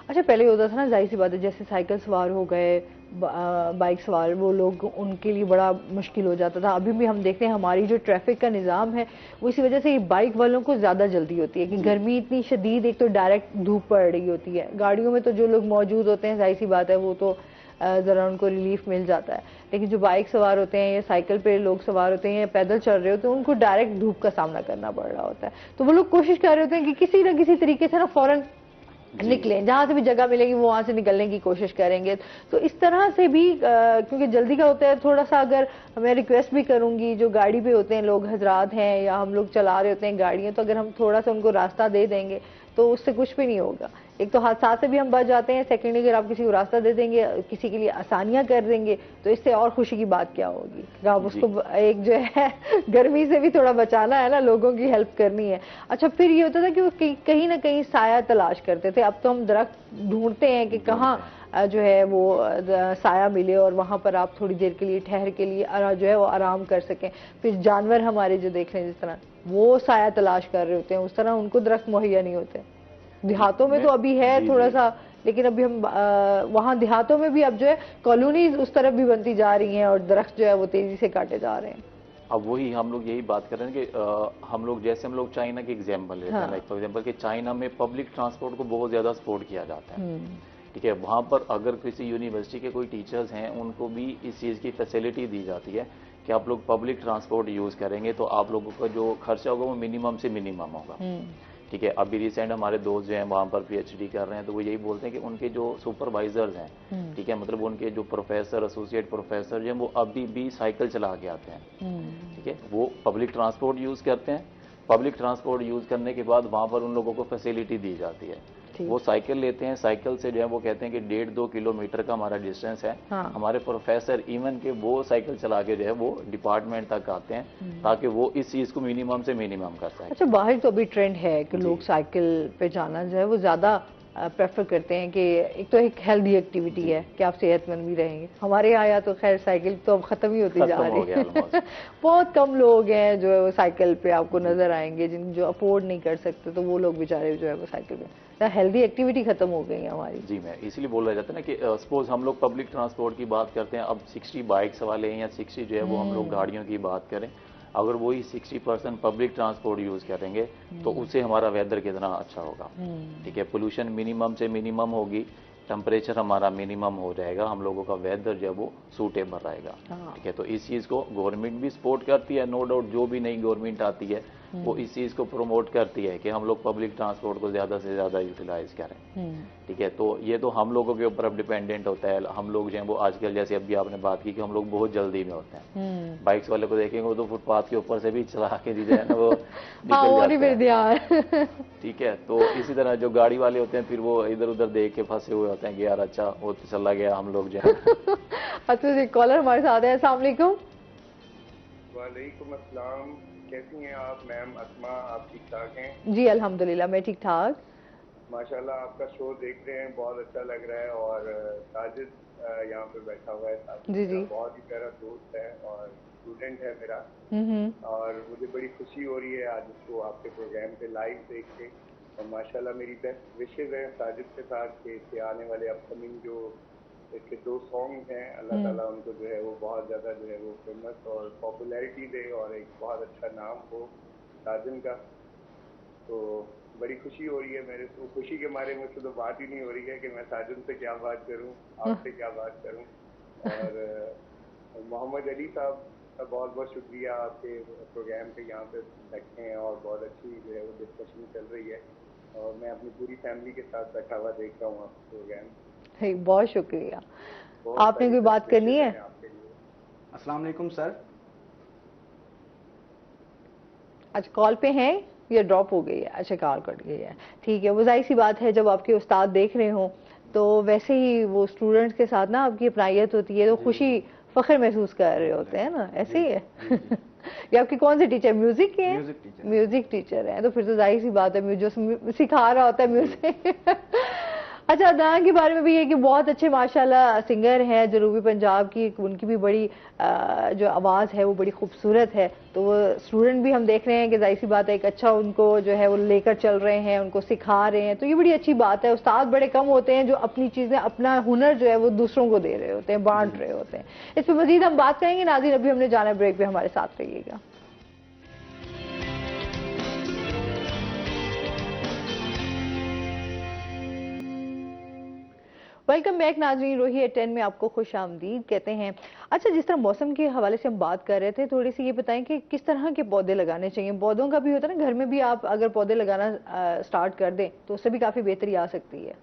अच्छा, पहले होता था ना, जाहिर सी बात है, जैसे साइकिल सवार हो गए, बाइक सवार, वो लोग, उनके लिए बड़ा मुश्किल हो जाता था। अभी भी हम देखते हैं हमारी जो ट्रैफिक का निज़ाम है वो इसी वजह से ये बाइक वालों को ज़्यादा जल्दी होती है कि गर्मी इतनी शदीद, एक तो डायरेक्ट धूप पड़ रही होती है, गाड़ियों में तो जो लोग मौजूद होते हैं जाहिर सी बात है वो तो ज़रा उनको रिलीफ मिल जाता है, लेकिन जो बाइक सवार होते हैं या साइकिल पे लोग सवार होते हैं या पैदल चल रहे होते हैं उनको डायरेक्ट धूप का सामना करना पड़ रहा होता है। तो वो लोग कोशिश कर रहे होते हैं कि किसी ना किसी तरीके से ना फौरन निकलें, जहां से भी जगह मिलेगी वो वहां से निकलने की कोशिश करेंगे। तो इस तरह से भी क्योंकि जल्दी का होता है थोड़ा सा, अगर मैं रिक्वेस्ट भी करूंगी जो गाड़ी पे होते हैं लोग हजरात हैं या हम लोग चला रहे होते हैं गाड़ियां, तो अगर हम थोड़ा सा उनको रास्ता दे देंगे तो उससे कुछ भी नहीं होगा। एक तो हादसा से भी हम बच जाते हैं, सेकेंडली अगर आप किसी को रास्ता दे देंगे, किसी के लिए आसानियां कर देंगे, तो इससे और खुशी की बात क्या होगी कि आप उसको एक जो है गर्मी से भी थोड़ा बचाना है ना, लोगों की हेल्प करनी है। अच्छा, फिर ये होता था कि वो कहीं ना कहीं साया तलाश करते थे, अब तो हम दरख्त ढूंढते हैं कि कहाँ जो है वो साया मिले और वहां पर आप थोड़ी देर के लिए ठहर के लिए जो है वो आराम कर सकें। फिर जानवर हमारे जो देख रहे हैं जिस तरह वो साया तलाश कर रहे होते हैं, उस तरह उनको दरख्त मुहैया नहीं होते। देहातों में तो अभी है थोड़ा सा, लेकिन अभी हम वहाँ देहातों में भी अब जो है कॉलोनीज उस तरफ भी बनती जा रही हैं और दरख्त जो है वो तेजी से काटे जा रहे हैं। अब वही हम लोग यही बात कर रहे हैं कि हम लोग जैसे हम लोग चाइना के एग्जाम्पल लेते हैं, लाइक फॉर एग्जाम्पल कि चाइना में पब्लिक ट्रांसपोर्ट को बहुत ज्यादा सपोर्ट किया जाता है। ठीक है, वहां पर अगर किसी यूनिवर्सिटी के कोई टीचर्स हैं उनको भी इस चीज की फैसिलिटी दी जाती है कि आप लोग पब्लिक ट्रांसपोर्ट यूज करेंगे तो आप लोगों का जो खर्चा होगा वो मिनिमम से मिनिमम होगा। ठीक है, अभी रिसेंट हमारे दोस्त जो हैं वहाँ पर पीएचडी कर रहे हैं तो वो यही बोलते हैं कि उनके जो सुपरवाइजर्स हैं, ठीक है, मतलब उनके जो प्रोफेसर, एसोसिएट प्रोफेसर जो हैं वो अभी भी साइकिल चला के आते हैं। ठीक है, वो पब्लिक ट्रांसपोर्ट यूज करते हैं। पब्लिक ट्रांसपोर्ट यूज करने के बाद वहाँ पर उन लोगों को फैसिलिटी दी जाती है, वो साइकिल लेते हैं, साइकिल से जो है वो कहते हैं कि 1.5-2 किलोमीटर का हमारा डिस्टेंस है। हमारे प्रोफेसर इवन के वो साइकिल चला के जो है वो डिपार्टमेंट तक आते हैं ताकि वो इस चीज को मिनिमम से मिनिमम कर सकें। अच्छा, बाहर तो अभी ट्रेंड है कि लोग साइकिल पे जाना जो है वो ज्यादा प्रेफर करते हैं कि एक तो एक हेल्दी एक्टिविटी है कि आप सेहतमंद भी रहेंगे। हमारे यहाँ तो खैर साइकिल तो अब खत्म ही होती जा रही है बहुत कम लोग हैं जो है वो साइकिल पे आपको नजर आएंगे, जिन जो अफोर्ड नहीं कर सकते तो वो लोग बेचारे जो है वो साइकिल पे, हेल्दी एक्टिविटी खत्म हो गई है हमारी। जी, मैं इसलिए बोल रहा जाता है ना कि सपोज हम लोग पब्लिक ट्रांसपोर्ट की बात करते हैं, अब 60 बाइक्स वाले हैं या 60 जो है वो हम लोग गाड़ियों की बात करें, अगर वही 60% पब्लिक ट्रांसपोर्ट यूज करेंगे तो उससे हमारा वेदर कितना अच्छा होगा। ठीक है, पोल्यूशन मिनिमम से मिनिमम होगी, टेम्परेचर हमारा मिनिमम हो जाएगा, हम लोगों का वेदर जो है वो सूटेबल रहेगा। ठीक है, तो इस चीज को गवर्नमेंट भी सपोर्ट करती है, नो डाउट। जो भी नई गवर्नमेंट आती है वो इस चीज को प्रमोट करती है कि हम लोग पब्लिक ट्रांसपोर्ट को ज्यादा से ज्यादा यूटिलाइज करें। ठीक है, तो ये तो हम लोगों के ऊपर अब डिपेंडेंट होता है। हम लोग जो है वो आजकल, जैसे अभी आपने बात की कि हम लोग बहुत जल्दी में होते हैं, बाइक्स वाले को देखेंगे वो तो फुटपाथ के ऊपर से भी चला के दी जाए ना वो निकल जाते हैं। ठीक है, तो इसी तरह जो गाड़ी वाले होते हैं फिर वो इधर उधर देख के फंसे हुए होते हैं कि यार अच्छा वो तो चला गया, हम लोग जो है। अच्छा जी, कॉलर हमारे साथ है। अस्सलाम वालेकुम। वालेकुम अस्सलाम, कैसी हैं आप मैम अस्मा? आप ठीक ठाक हैं? जी अल्हम्दुलिल्लाह, मैं ठीक ठाक। माशाल्लाह, आपका शो देख रहे हैं, बहुत अच्छा लग रहा है। और साजिद यहाँ पे बैठा हुआ है, साजिद बहुत ही प्यारा दोस्त है और स्टूडेंट है मेरा, और मुझे बड़ी खुशी हो रही है आज उसको आपके प्रोग्राम पे लाइव देख के। और माशाल्लाह मेरी बेस्ट विशेज है साजिद के साथ कि इसके आने वाले अपकमिंग जो इसके 2 सॉन्ग हैं, अल्लाह ताला उनको जो है वो बहुत ज़्यादा जो है वो फेमस और पॉपुलैरिटी दे और एक बहुत अच्छा नाम हो साजन का। तो बड़ी खुशी हो रही है मेरे को, खुशी के मारे मुझसे तो बात ही नहीं हो रही है कि मैं साजन से क्या बात करूं, आपसे क्या बात करूं। और मोहम्मद अली साहब का बहुत बहुत शुक्रिया, आपके प्रोग्राम पे यहाँ पे बैठे हैं और बहुत अच्छी जो है वो डिस्कशन चल रही है और मैं अपनी पूरी फैमिली के साथ बैठा हुआ देख रहा हूँ आपका प्रोग्राम। बहुत शुक्रिया। आपने कोई बात करनी है? अस्सलाम वालेकुम सर। अच्छा कॉल पे हैं या ड्रॉप हो गई है? अच्छा कॉल कट गई है, ठीक है। वो जाहिर सी बात है जब आपके उस्ताद देख रहे हो तो वैसे ही वो स्टूडेंट्स के साथ ना आपकी अपनायत होती है तो खुशी फख्र महसूस कर रहे होते हैं ना, ऐसे ही है। ये आपके कौन से टीचर, म्यूजिक के हैं? म्यूजिक टीचर हैं, तो फिर तो जाहिर सी बात है जो सिखा रहा होता है म्यूजिक। अच्छा अदनान के बारे में भी ये कि बहुत अच्छे माशाल्लाह सिंगर हैं जनूबी पंजाब की, उनकी भी बड़ी जो आवाज़ है वो बड़ी खूबसूरत है। तो वो स्टूडेंट भी हम देख रहे हैं कि जाहिर सी बात है एक अच्छा उनको जो है वो लेकर चल रहे हैं, उनको सिखा रहे हैं, तो ये बड़ी अच्छी बात है। उस्ताद बड़े कम होते हैं जो अपनी चीज़ें, अपना हुनर जो है वो दूसरों को दे रहे होते हैं, बांट रहे होते हैं। इस पर मजीद हम बात करेंगे। नाज़रीन अभी हमने जाना ब्रेक पे, हमारे साथ रहिएगा। वेलकम बैक नाज़रीन, रोही एट 10 में आपको खुश आमदीद कहते हैं। अच्छा जिस तरह मौसम के हवाले से हम बात कर रहे थे, थोड़ी सी ये बताएं कि किस तरह के पौधे लगाने चाहिए। पौधों का भी होता है ना, घर में भी आप अगर पौधे लगाना स्टार्ट कर दें तो उससे भी काफ़ी बेहतरी आ सकती है।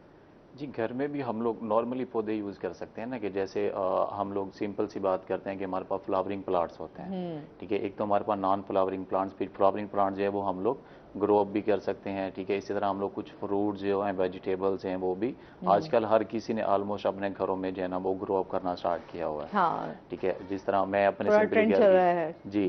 जी, घर में भी हम लोग नॉर्मली पौधे यूज़ कर सकते हैं ना, कि जैसे हम लोग सिंपल सी बात करते हैं कि हमारे पास फ्लावरिंग प्लांट्स होते हैं, ठीक है। एक तो हमारे पास नॉन फ्लावरिंग प्लांट्स, फिर फ्लावरिंग प्लांट्स जो है वो हम लोग ग्रो अप भी कर सकते हैं, ठीक है। इसी तरह हम लोग कुछ फ्रूट्स जो हैं, वेजिटेबल्स हैं, वो भी आजकल हर किसी ने ऑलमोस्ट अपने घरों में जो है ना वो ग्रो अप करना स्टार्ट किया हुआ है, हाँ। ठीक है। जिस तरह मैं अपने सिंपली घर की, जी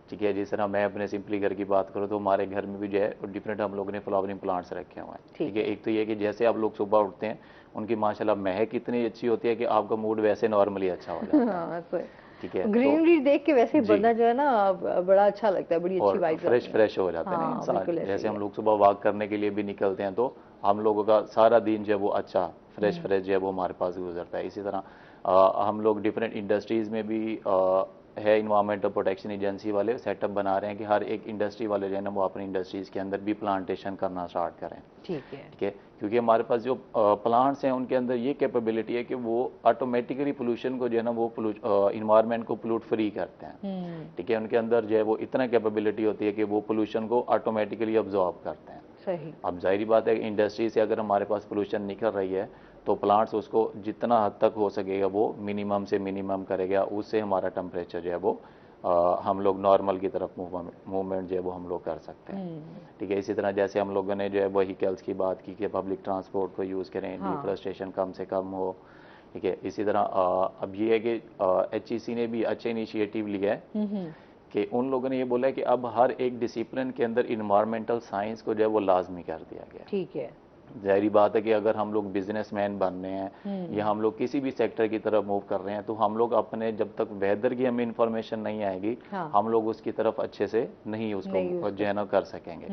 ठीक है, जिस तरह मैं अपने सिंपली घर की बात करूँ तो हमारे घर में भी जो है डिफरेंट हम लोगों ने फ्लावरिंग प्लांट्स रखे हुए हैं, ठीक है। एक तो ये कि जैसे आप लोग सुबह उठते हैं उनकी माशाल्लाह महक इतनी अच्छी होती है कि आपका मूड वैसे नॉर्मली अच्छा हो जाता है, ठीक है। ग्रीनरी देख के वैसे बंदा जो है ना बड़ा अच्छा लगता है, बड़ी अच्छी वाइब, फ्रेश हो जाते हैं ना इंसान। जैसे हम लोग सुबह वॉक करने के लिए भी निकलते हैं तो हम लोगों का सारा दिन जो है वो अच्छा फ्रेश जो है वो हमारे पास गुजरता है। इसी तरह हम लोग डिफरेंट इंडस्ट्रीज में भी है इन्वायरमेंटल प्रोटेक्शन एजेंसी वाले सेटअप बना रहे हैं कि हर एक इंडस्ट्री वाले जो है ना वो अपनी इंडस्ट्रीज के अंदर भी प्लांटेशन करना स्टार्ट करें, ठीक है। क्योंकि हमारे पास जो प्लांट्स हैं उनके अंदर ये कैपेबिलिटी है कि वो ऑटोमेटिकली पोल्यूशन को जो है ना वो इन्वायरमेंट को पोल्यूट फ्री करते हैं, ठीक है। उनके अंदर जो है वो इतना कैपेबिलिटी होती है कि वो पोल्यूशन को ऑटोमेटिकली अब्जॉर्ब करते हैं। सही। अब जाहिर बात है इंडस्ट्री से अगर हमारे पास पोल्यूशन निकल रही है तो प्लांट्स उसको जितना हद तक हो सकेगा वो मिनिमम से मिनिमम करेगा, उससे हमारा टेम्परेचर जो है वो हम लोग नॉर्मल की तरफ मूवमेंट जो है वो हम लोग कर सकते हैं, ठीक है। इसी तरह जैसे हम लोगों ने जो है व्हीकल्स की बात की कि पब्लिक ट्रांसपोर्ट को यूज़ करें, डिफॉरेस्टेशन कम से कम हो, ठीक है। इसी तरह अब ये है कि HEC ने भी अच्छा इनिशिएटिव लिया है कि उन लोगों ने ये बोला है कि अब हर एक डिसिप्लिन के अंदर इन्वायरमेंटल साइंस को जो है वो लाजमी कर दिया गया, ठीक है। जाहिर बात है कि अगर हम लोग बिजनेसमैन बन रहे हैं या हम लोग किसी भी सेक्टर की तरफ मूव कर रहे हैं तो हम लोग अपने जब तक वेदर की हमें इंफॉर्मेशन नहीं आएगी हम लोग उसकी तरफ अच्छे से नहीं उसको जो है ना कर सकेंगे,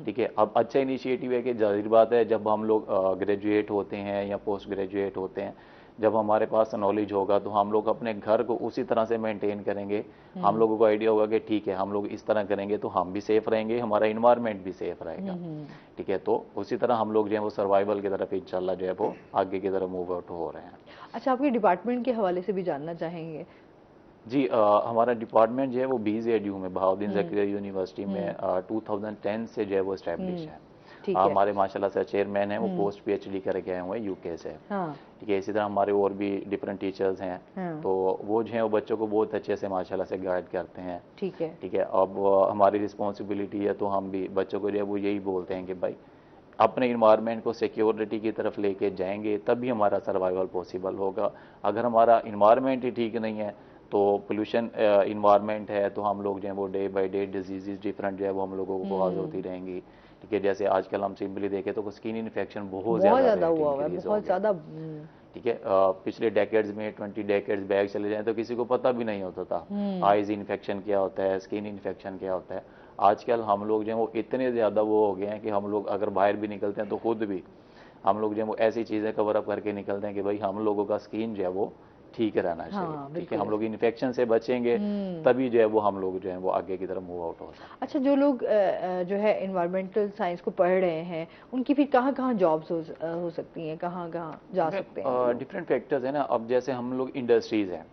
ठीक है। अब अच्छा इनिशिएटिव है कि जाहिर बात है जब हम लोग ग्रेजुएट होते हैं या पोस्ट ग्रेजुएट होते हैं, जब हमारे पास नॉलेज होगा तो हम लोग अपने घर को उसी तरह से मेंटेन करेंगे। हम लोगों को आइडिया होगा कि ठीक है हम लोग इस तरह करेंगे तो हम भी सेफ रहेंगे, हमारा इन्वायरमेंट भी सेफ रहेगा, ठीक है। तो उसी तरह हम लोग जो है वो सर्वाइवल की तरफ इंशाल्लाह जो है वो आगे की तरफ मूव आउट हो रहे हैं। अच्छा आपके डिपार्टमेंट के हवाले से भी जानना चाहेंगे? जी हमारा डिपार्टमेंट जो है वो BZU में बहाउद्दीन ज़कीरिया यूनिवर्सिटी में 2010 से जो है वो स्टैब्लिश है। हमारे माशाल्लाह से चेयरमैन है वो पोस्ट PhD करके आए हुए हैं UK से, ठीक है। इसी तरह हमारे और भी डिफरेंट टीचर्स हैं, तो वो जो है वो बच्चों को बहुत अच्छे से माशाल्लाह से गाइड करते हैं, ठीक है, ठीक है। अब हमारी रिस्पॉन्सिबिलिटी है तो हम भी बच्चों को जो है वो यही बोलते हैं कि भाई अपने इन्वायरमेंट को सिक्योरिटी की तरफ लेके जाएंगे तभी हमारा सर्वाइवल पॉसिबल होगा। अगर हमारा इन्वायरमेंट ही ठीक नहीं है तो पोल्यूशन इन्वायरमेंट है तो हम लोग जो है वो day by day diseases different जो है वो हम लोगों को कॉज होती रहेंगी, ठीक है। जैसे आजकल हम सिंपली देखें तो स्किन इन्फेक्शन बहुत ज़्यादा हुआ है, बहुत ज़्यादा, ठीक है। पिछले डेकेड्स में 20 डेकेड्स बैक चले जाएं तो किसी को पता भी नहीं होता था आइज इन्फेक्शन क्या होता है, स्किन इन्फेक्शन क्या होता है। आजकल हम लोग जो है वो इतने ज़्यादा वो हो गए हैं कि हम लोग अगर बाहर भी निकलते हैं तो खुद भी हम लोग जो है वो ऐसी चीज़ें कवर अप करके निकलते हैं कि भाई हम लोगों का स्किन जो है वो ठीक रहना चाहिए, ठीक है। हम लोग इन्फेक्शन से बचेंगे तभी जो है वो हम लोग जो है वो आगे की तरफ मूव आउट हो सकते हैं। अच्छा जो लोग जो है इन्वायरमेंटल साइंस को पढ़ रहे हैं उनकी फिर कहाँ जॉब्स हो सकती हैं, कहाँ जा सकते हैं? डिफरेंट फैक्टर्स है ना। अब जैसे हम लोग इंडस्ट्रीज हैं,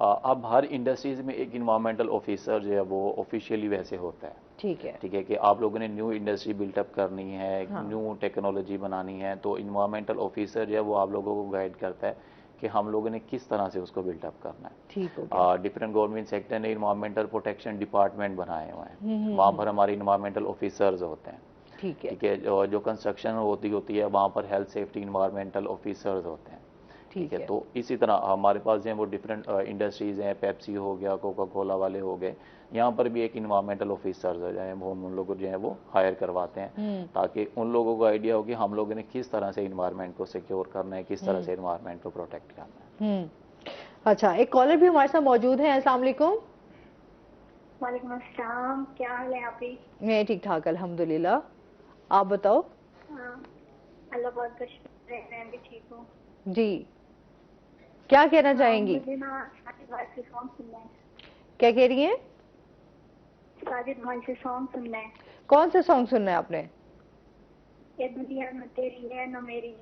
अब हर इंडस्ट्रीज में एक इन्वायरमेंटल ऑफिसर जो है वो ऑफिशियली वैसे होता है, ठीक है, ठीक है। कि आप लोगों ने न्यू इंडस्ट्री बिल्टअप करनी है, न्यू टेक्नोलॉजी बनानी है तो इन्वायरमेंटल ऑफिसर जो है वो आप लोगों को गाइड करता है कि हम लोगों ने किस तरह से उसको बिल्डअप करना है। ठीक है। डिफरेंट गवर्नमेंट सेक्टर ने इन्वायरमेंटल प्रोटेक्शन डिपार्टमेंट बनाए हुए हैं, वहाँ पर हमारे इन्वायरमेंटल ऑफिसर्स होते हैं। ठीक है। ठीक है, जो कंस्ट्रक्शन होती है वहाँ पर हेल्थ सेफ्टी इन्वायरमेंटल ऑफिसर्स होते हैं। ठीक है, तो इसी तरह हमारे पास जो है वो डिफरेंट इंडस्ट्रीज हैं, पेप्सी हो गया, कोका कोला वाले हो गए, यहाँ पर भी एक इन्वायरमेंटल ऑफिसर्स जो है वो उन लोगों जो है वो हायर करवाते हैं, ताकि उन लोगों को आइडिया हो कि हम लोगों ने किस तरह से इन्वायरमेंट को सिक्योर करना है, किस तरह से इन्वायरमेंट को प्रोटेक्ट करना है। अच्छा, एक कॉलर भी हमारे साथ मौजूद है। अस्सलाम वालेकुम। वालेकुम अस्सलाम, क्या हाल है आपकी? मैं ठीक ठाक अल्हम्दुलिल्लाह, आप बताओ। अल्लाह बहुत का शुक्र है, मैं भी ठीक हूँ जी। क्या कहना चाहेंगी? मुझे ना साजिद भाई से सॉन्ग सुनना है। क्या कह रही हैं? साजिद भाई से सॉन्ग सुनना है। कौन सा सॉन्ग सुनना है आपने? ये दुनिया न तेरी है न मेरी।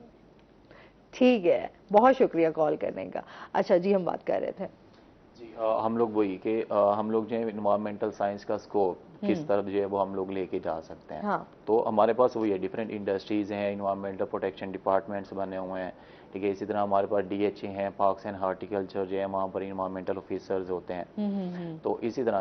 ठीक है, बहुत शुक्रिया कॉल करने का। अच्छा जी, हम बात कर रहे थे जी, हम लोग वही कि हम लोग जो है इन्वायरमेंटल साइंस का स्कोप किस तरफ जो है वो हम लोग लेके जा सकते हैं। हाँ। तो हमारे पास वही है, डिफरेंट इंडस्ट्रीज हैं, इन्वायरमेंटल प्रोटेक्शन डिपार्टमेंट्स बने हुए हैं। ठीक है, इसी तरह हमारे पास DHA हैं, पार्क्स एंड हॉर्टिकल्चर जो है वहाँ पर इन्वायरमेंटल ऑफिसर्स होते हैं। तो इसी तरह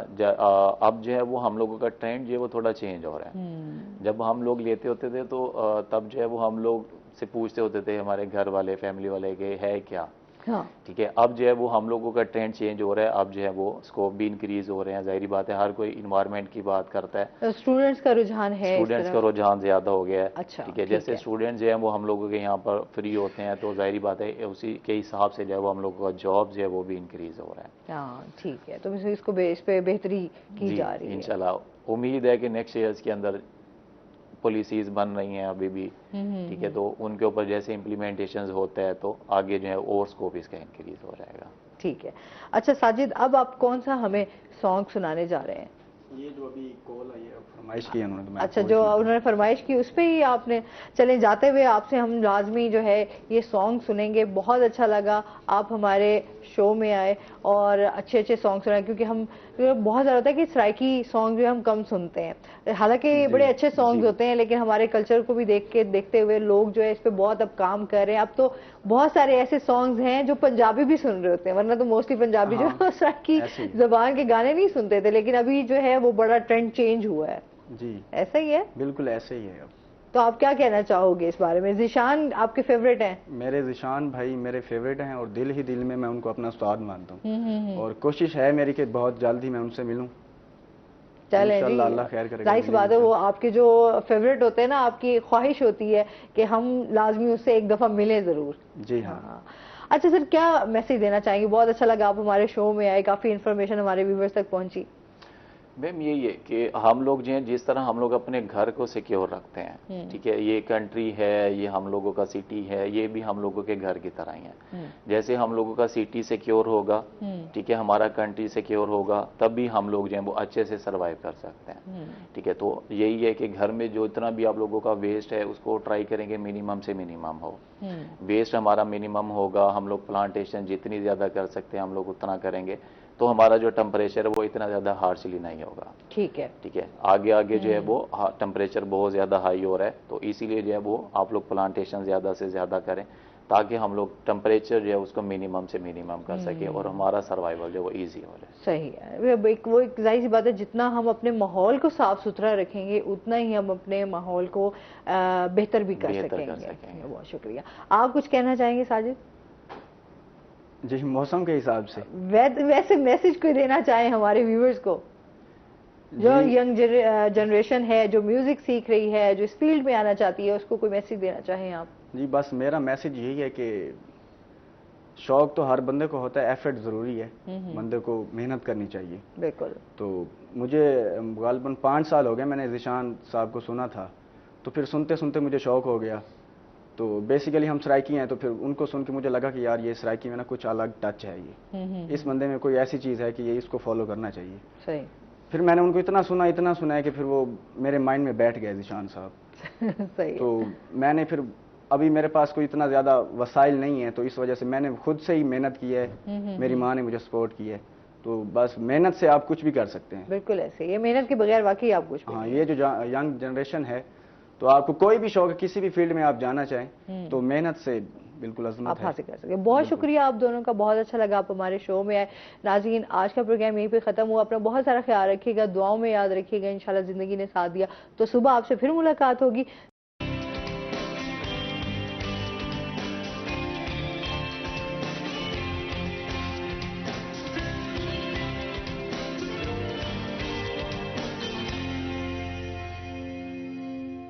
अब जो है वो हम लोगों का ट्रेंड जो है वो थोड़ा चेंज हो रहा है। जब हम लोग लेते होते थे तो तब जो है वो हम लोग से पूछते होते थे हमारे घर वाले, फैमिली वाले के है क्या। हाँ। ठीक है, अब जो है वो हम लोगों का ट्रेंड चेंज हो रहा है, अब जो है वो स्कोप भी इंक्रीज हो रहे हैं। जाहिर बात है, हर कोई इन्वायरमेंट की बात करता है, तो स्टूडेंट्स का रुझान है, स्टूडेंट्स का रुझान ज्यादा हो गया है। अच्छा, ठीक है, जैसे स्टूडेंट्स जो है वो हम लोगों के यहाँ पर फ्री होते हैं, तो जाहिर बात है उसी के हिसाब से जो है वो हम लोगों का जॉब जो है वो भी इंक्रीज हो रहा है। हाँ, ठीक है, तो इसको इस पे बेहतरी की जा रही है इंशाल्लाह। उम्मीद है कि नेक्स्ट ईयर्स के अंदर पॉलिसीज बन रही हैं अभी भी। ठीक है, तो उनके ऊपर जैसे इम्प्लीमेंटेशन होता है तो आगे जो है और स्कोप इसका इंक्रीज हो जाएगा। ठीक है। अच्छा साजिद, अब आप कौन सा हमें सॉन्ग सुनाने जा रहे हैं? ये जो अभी कॉल आई है, फरमाइश की उन्होंने, तो मैं अच्छा, जो उन्होंने फरमाइश की उस पे ही आपने, चले जाते हुए आपसे हम लाजमी जो है ये सॉन्ग सुनेंगे। बहुत अच्छा लगा आप हमारे शो में आए और अच्छे अच्छे सॉन्ग सुनाए, क्योंकि हम बहुत ज़्यादा होता है कि सराइकी सॉन्ग जो है हम कम सुनते हैं। हालांकि बड़े अच्छे सॉन्ग्स होते हैं, लेकिन हमारे कल्चर को भी देखते हुए लोग जो है इस पे बहुत अब काम कर रहे हैं। अब तो बहुत सारे ऐसे सॉन्ग्स हैं जो पंजाबी भी सुन रहे होते हैं, वरना तो मोस्टली पंजाबी जो है सराइकी जबान के गाने नहीं सुनते थे, लेकिन अभी जो है वो बड़ा ट्रेंड चेंज हुआ है। जी, ऐसा ही है, बिल्कुल ऐसे ही है। अब तो आप क्या कहना चाहोगे इस बारे में? ज़ीशान आपके फेवरेट हैं? मेरे ज़ीशान भाई मेरे फेवरेट हैं, और दिल ही दिल में मैं उनको अपना उस्ताद मानता हूँ, और कोशिश है मेरी कि बहुत जल्द ही मैं उनसे मिलूं। चलें जी, अल्लाह खैर करेगा। जाहिर सी बात है, वो आपके जो फेवरेट होते हैं ना, आपकी ख्वाहिश होती है कि हम लाजमी उससे एक दफ़ा मिलें ज़रूर। जी हाँ। अच्छा सर, क्या मैसेज देना चाहेंगे? बहुत अच्छा लगा आप हमारे शो में आए, काफ़ी इन्फॉर्मेशन हमारे व्यूवर्स तक पहुंची। मैम यही है कि हम लोग जो हैं जिस तरह हम लोग अपने घर को सिक्योर रखते हैं, ठीक है, ये कंट्री है, ये हम लोगों का सिटी है, ये भी हम लोगों के घर की तरह ही है। जैसे हम लोगों का सिटी सिक्योर होगा, ठीक है, हमारा कंट्री सिक्योर होगा, तब भी हम लोग जो है वो अच्छे से सर्वाइव कर सकते हैं। ठीक है, तो यही है कि घर में जो इतना भी आप लोगों का वेस्ट है उसको ट्राई करेंगे मिनिमम से मिनिमम हो। वेस्ट हमारा मिनिमम होगा, हम लोग प्लांटेशन जितनी ज्यादा कर सकते हैं हम लोग उतना करेंगे, तो हमारा जो टेम्परेचर है वो इतना ज़्यादा हार्शली नहीं होगा। ठीक है, ठीक है, आगे आगे जो है वो टेम्परेचर बहुत ज़्यादा हाई हो रहा है, तो इसीलिए जो है वो आप लोग प्लांटेशन ज़्यादा से ज़्यादा करें, ताकि हम लोग टेम्परेचर जो है उसको मिनिमम से मिनिमम कर सकें और हमारा सर्वाइवल जो है वो ईजी हो जाए। सही है, वो एक जाहिर सी बात है, जितना हम अपने माहौल को साफ सुथरा रखेंगे उतना ही हम अपने माहौल को बेहतर भी कर सकेंगे। बहुत शुक्रिया। आप कुछ कहना चाहेंगे साजिद? जी, मौसम के हिसाब से वैसे मैसेज कोई देना चाहें हमारे व्यूअर्स को, जो यंग जनरेशन है, जो म्यूजिक सीख रही है, जो इस फील्ड में आना चाहती है, उसको कोई मैसेज देना चाहें आप? जी, बस मेरा मैसेज यही है कि शौक तो हर बंदे को होता है, एफर्ट ज़रूरी है, बंदे को मेहनत करनी चाहिए। बिल्कुल। तो मुझे गालबन 5 साल हो गए मैंने ज़ीशान साहब को सुना था, तो फिर सुनते सुनते मुझे शौक हो गया। तो बेसिकली हम सराइकी हैं, तो फिर उनको सुन के मुझे लगा कि यार ये सराइकी में ना कुछ अलग टच है, ये इस बंदे में कोई ऐसी चीज़ है कि ये इसको फॉलो करना चाहिए। सही। फिर मैंने उनको इतना सुना है कि फिर वो मेरे माइंड में बैठ गए ज़ीशान साहब। सही। तो मैंने फिर, अभी मेरे पास कोई इतना ज़्यादा वसाइल नहीं है, तो इस वजह से मैंने खुद से ही मेहनत की है, मेरी माँ ने मुझे सपोर्ट की है। तो बस मेहनत से आप कुछ भी कर सकते हैं। बिल्कुल ऐसे, ये मेहनत के बगैर वाकई आप कुछ भी। हाँ, ये जो यंग जनरेशन है, तो आपको कोई भी शौक, किसी भी फील्ड में आप जाना चाहें तो मेहनत से बिल्कुल अजमत आप है। हासिल कर सके। बहुत शुक्रिया आप दोनों का, बहुत अच्छा लगा आप हमारे शो में आए। नाज़रीन, आज का प्रोग्राम यहीं पे खत्म हुआ। अपना बहुत सारा ख्याल रखिएगा, दुआओं में याद रखिएगा। इंशाल्लाह जिंदगी ने साथ दिया तो सुबह आपसे फिर मुलाकात होगी।